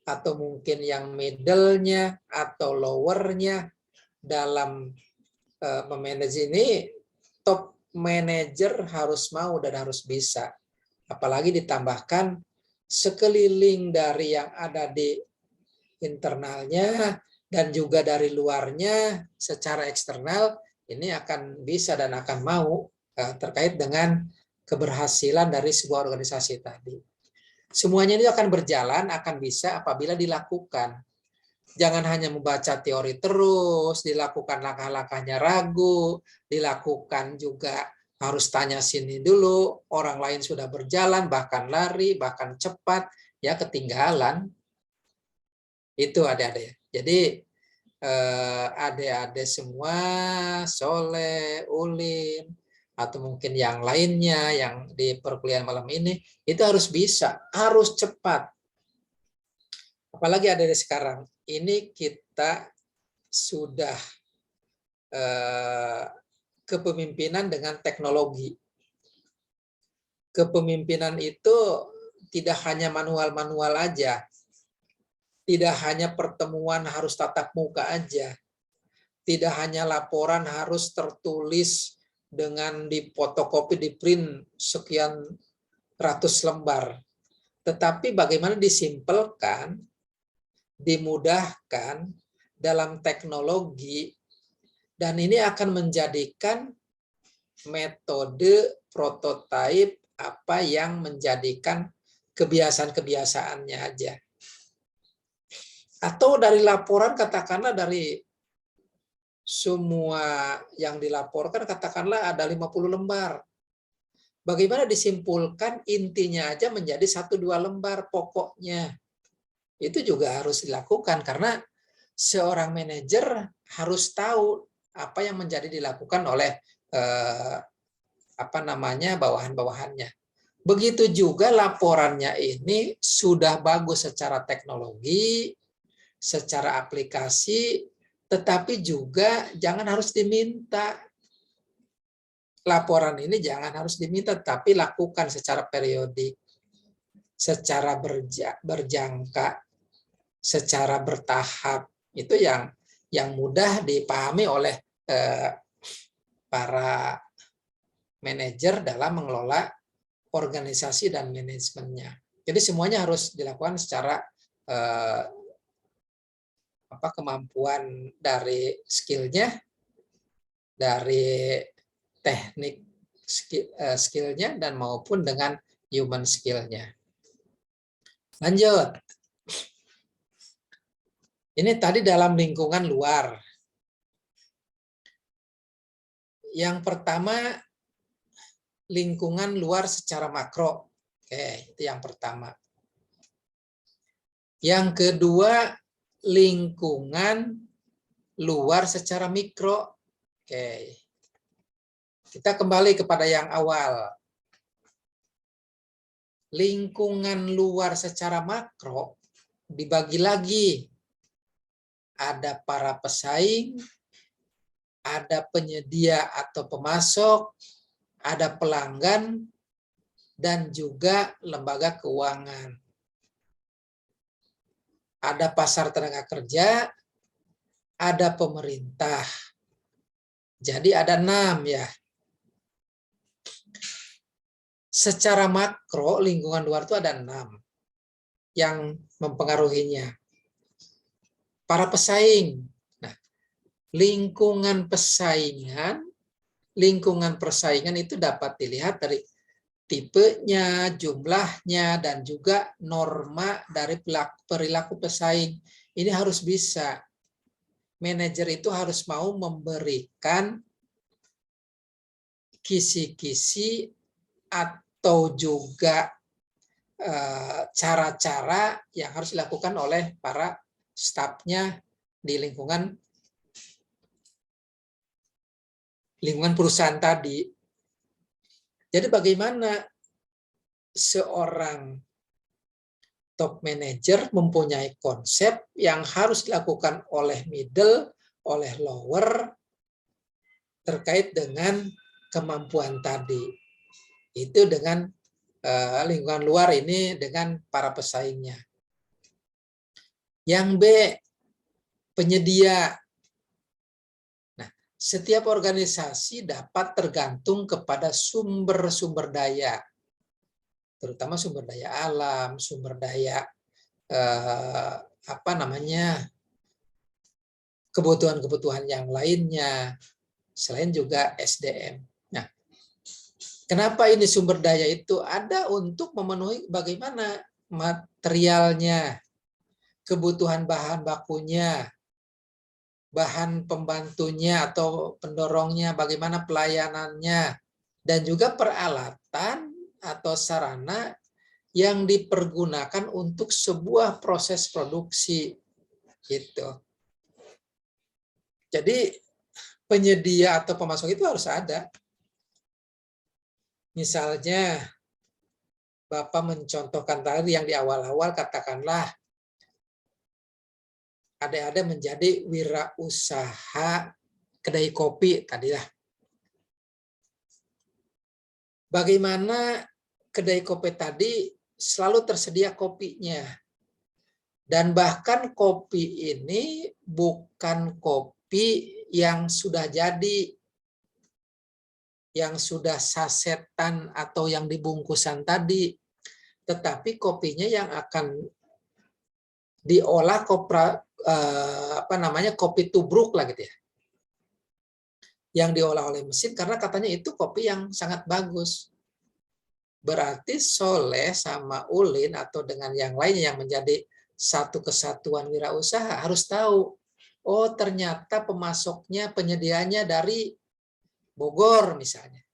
atau mungkin yang middle-nya atau lower-nya dalam memanage ini. Top manager harus mau dan harus bisa. Apalagi ditambahkan sekeliling dari yang ada di internalnya dan juga dari luarnya secara eksternal, ini akan bisa dan akan mau terkait dengan keberhasilan dari sebuah organisasi tadi. Semuanya ini akan berjalan, akan bisa apabila dilakukan. Jangan hanya membaca teori terus, dilakukan langkah-langkahnya ragu, dilakukan juga harus tanya sini dulu, orang lain sudah berjalan, bahkan lari, bahkan cepat, ya ketinggalan. Itu adik-adik. Jadi adik-adik semua, Soleh, Ulin, atau mungkin yang lainnya yang di perkuliahan malam ini, itu harus bisa, harus cepat. Apalagi adik-adik sekarang, ini kita sudah kepemimpinan dengan teknologi. Kepemimpinan itu tidak hanya manual-manual aja, tidak hanya pertemuan harus tatap muka aja, tidak hanya laporan harus tertulis dengan difotokopi, di print sekian ratus lembar, tetapi bagaimana disimpelkan, dimudahkan dalam teknologi, dan ini akan menjadikan metode prototipe apa yang menjadikan kebiasaan-kebiasaannya aja. Atau dari laporan, katakanlah dari semua yang dilaporkan, katakanlah ada 50 lembar. Bagaimana disimpulkan intinya aja menjadi 1-2 lembar pokoknya. Itu juga harus dilakukan karena seorang manajer harus tahu apa yang menjadi dilakukan oleh bawahan-bawahannya. Begitu juga laporannya ini sudah bagus secara teknologi, secara aplikasi, tetapi juga jangan harus diminta. Laporan ini jangan harus diminta, tapi lakukan secara periodik, secara berjangka, secara bertahap. Itu yang mudah dipahami oleh para manajer dalam mengelola organisasi dan manajemennya. Jadi semuanya harus dilakukan secara kemampuan dari skillnya, dari teknik skillnya, dan maupun dengan human skillnya. Lanjut. Ini tadi dalam lingkungan luar. Yang pertama, lingkungan luar secara makro. Oke, itu yang pertama. Yang kedua, lingkungan luar secara mikro. Oke. Kita kembali kepada yang awal. Lingkungan luar secara makro dibagi lagi. Ada para pesaing, ada penyedia atau pemasok, ada pelanggan, dan juga lembaga keuangan. Ada pasar tenaga kerja, ada pemerintah. Jadi ada 6 ya. Secara makro, lingkungan luar itu ada 6 yang mempengaruhinya. Para pesaing. Nah, lingkungan persaingan itu dapat dilihat dari tipenya, jumlahnya, dan juga norma dari perilaku pesaing. Ini harus bisa. Manajer itu harus mau memberikan kisi-kisi atau juga cara-cara yang harus dilakukan oleh para stafnya di lingkungan perusahaan tadi. Jadi bagaimana seorang top manager mempunyai konsep yang harus dilakukan oleh middle, oleh lower, terkait dengan kemampuan tadi. Itu dengan lingkungan luar ini dengan para pesaingnya. Yang B, penyedia. Nah, setiap organisasi dapat tergantung kepada sumber-sumber daya, terutama sumber daya alam, sumber daya kebutuhan-kebutuhan yang lainnya, selain juga SDM. Nah, kenapa ini sumber daya itu ada untuk memenuhi bagaimana materialnya, kebutuhan bahan bakunya, bahan pembantunya atau pendorongnya, bagaimana pelayanannya, dan juga peralatan atau sarana yang dipergunakan untuk sebuah proses produksi. Gitu. Jadi penyedia atau pemasok itu harus ada. Misalnya, Bapak mencontohkan tadi yang di awal-awal, katakanlah ada menjadi wirausaha kedai kopi tadi lah. Bagaimana kedai kopi tadi selalu tersedia kopinya. Dan bahkan kopi ini bukan kopi yang sudah jadi, yang sudah sasetan atau yang dibungkusan tadi, tetapi kopinya yang akan diolah kopi tubruk lah gitu ya, yang diolah oleh mesin, karena katanya itu kopi yang sangat bagus. Berarti Soleh sama Ulin atau dengan yang lainnya yang menjadi satu kesatuan wirausaha harus tahu, oh ternyata pemasoknya, penyediaannya dari Bogor misalnya.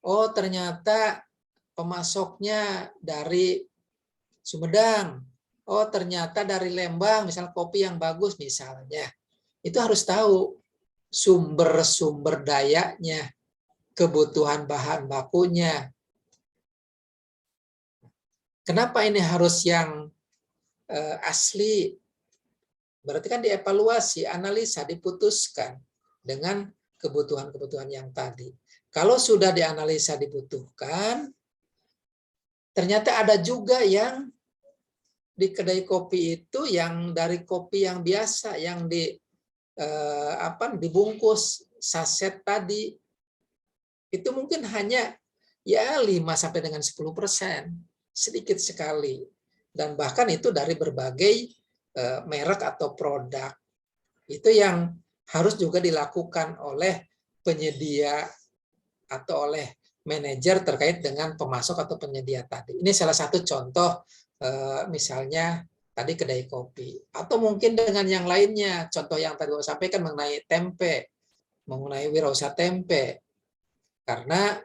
Oh ternyata pemasoknya dari Sumedang. Oh ternyata dari Lembang, misalnya kopi yang bagus misalnya. Itu harus tahu sumber-sumber dayanya, kebutuhan bahan bakunya. Kenapa ini harus yang asli? Berarti kan dievaluasi, analisa, diputuskan dengan kebutuhan-kebutuhan yang tadi. Kalau sudah dianalisa dibutuhkan, ternyata ada juga yang di kedai kopi itu yang dari kopi yang biasa, yang dibungkus saset tadi, itu mungkin hanya ya 5 sampai dengan 10%, sedikit sekali. Dan bahkan itu dari berbagai merek atau produk. Itu yang harus juga dilakukan oleh penyedia atau oleh manajer terkait dengan pemasok atau penyedia tadi. Ini salah satu contoh, misalnya tadi kedai kopi. Atau mungkin dengan yang lainnya, contoh yang tadi saya sampaikan mengenai tempe, mengenai wirausaha tempe. Karena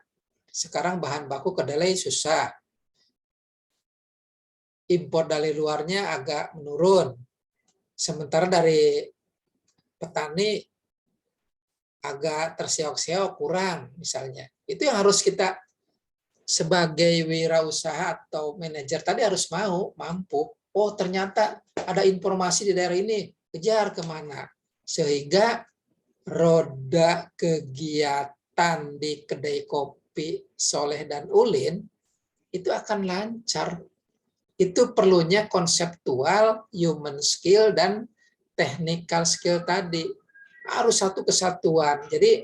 sekarang bahan baku kedelai susah. Impor dari luarnya agak menurun. Sementara dari petani agak terseok-seok, kurang misalnya. Itu yang harus kita sebagai wirausaha atau manajer tadi harus mampu. Oh, ternyata ada informasi di daerah ini, kejar kemana. Sehingga roda kegiatan di kedai kopi Soleh dan Ulin itu akan lancar. Itu perlunya konseptual, human skill, dan technical skill tadi. Harus satu kesatuan. Jadi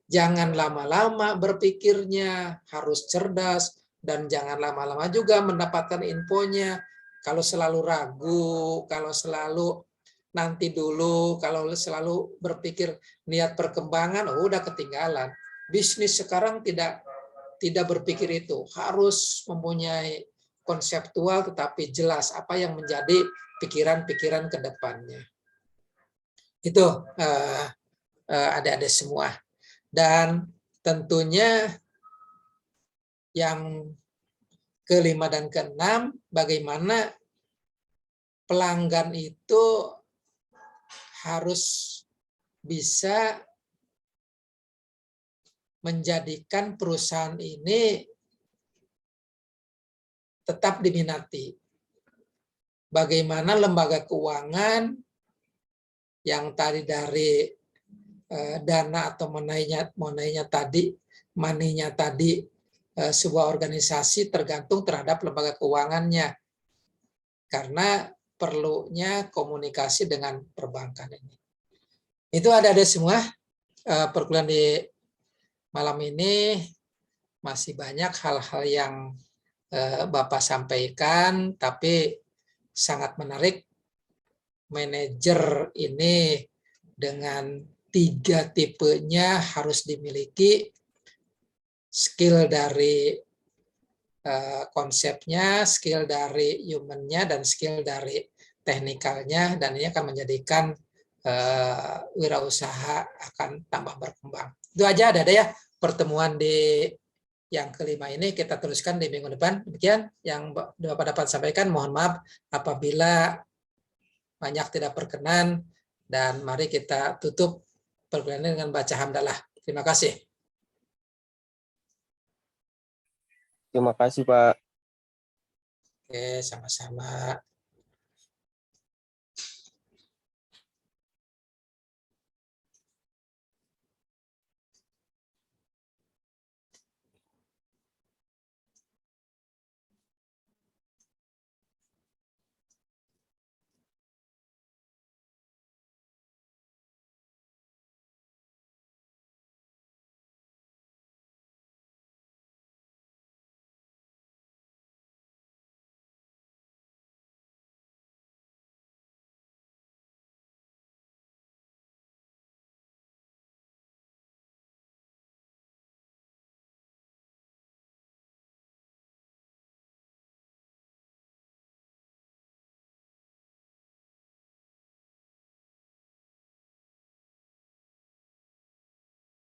jangan lama-lama berpikirnya, harus cerdas, dan jangan lama-lama juga mendapatkan infonya. Kalau selalu ragu, kalau selalu nanti dulu, kalau selalu berpikir niat perkembangan, oh, udah ketinggalan. Bisnis sekarang tidak berpikir itu, harus mempunyai konseptual tetapi jelas apa yang menjadi pikiran-pikiran ke depannya. Itu adik-adik semua. Dan tentunya yang kelima dan keenam, bagaimana pelanggan itu harus bisa menjadikan perusahaan ini tetap diminati. Bagaimana lembaga keuangan yang tadi dari dana atau monainya tadi sebuah organisasi tergantung terhadap lembaga keuangannya. Karena perlunya komunikasi dengan perbankan ini. Itu ada semua perkuliahan di malam ini. Masih banyak hal-hal yang Bapak sampaikan, tapi sangat menarik. Manajer ini dengan 3 tipenya harus dimiliki, skill dari konsepnya, skill dari human-nya, dan skill dari teknikalnya, dan ini akan menjadikan wirausaha akan tambah berkembang. Itu aja ada ya pertemuan di yang kelima ini, kita teruskan di minggu depan. Demikian yang Bapak dapat sampaikan. Mohon maaf apabila banyak tidak berkenan, dan mari kita tutup perkuliahan ini dengan baca hamdalah. Terima kasih. Terima kasih, Pak. Oke, sama-sama.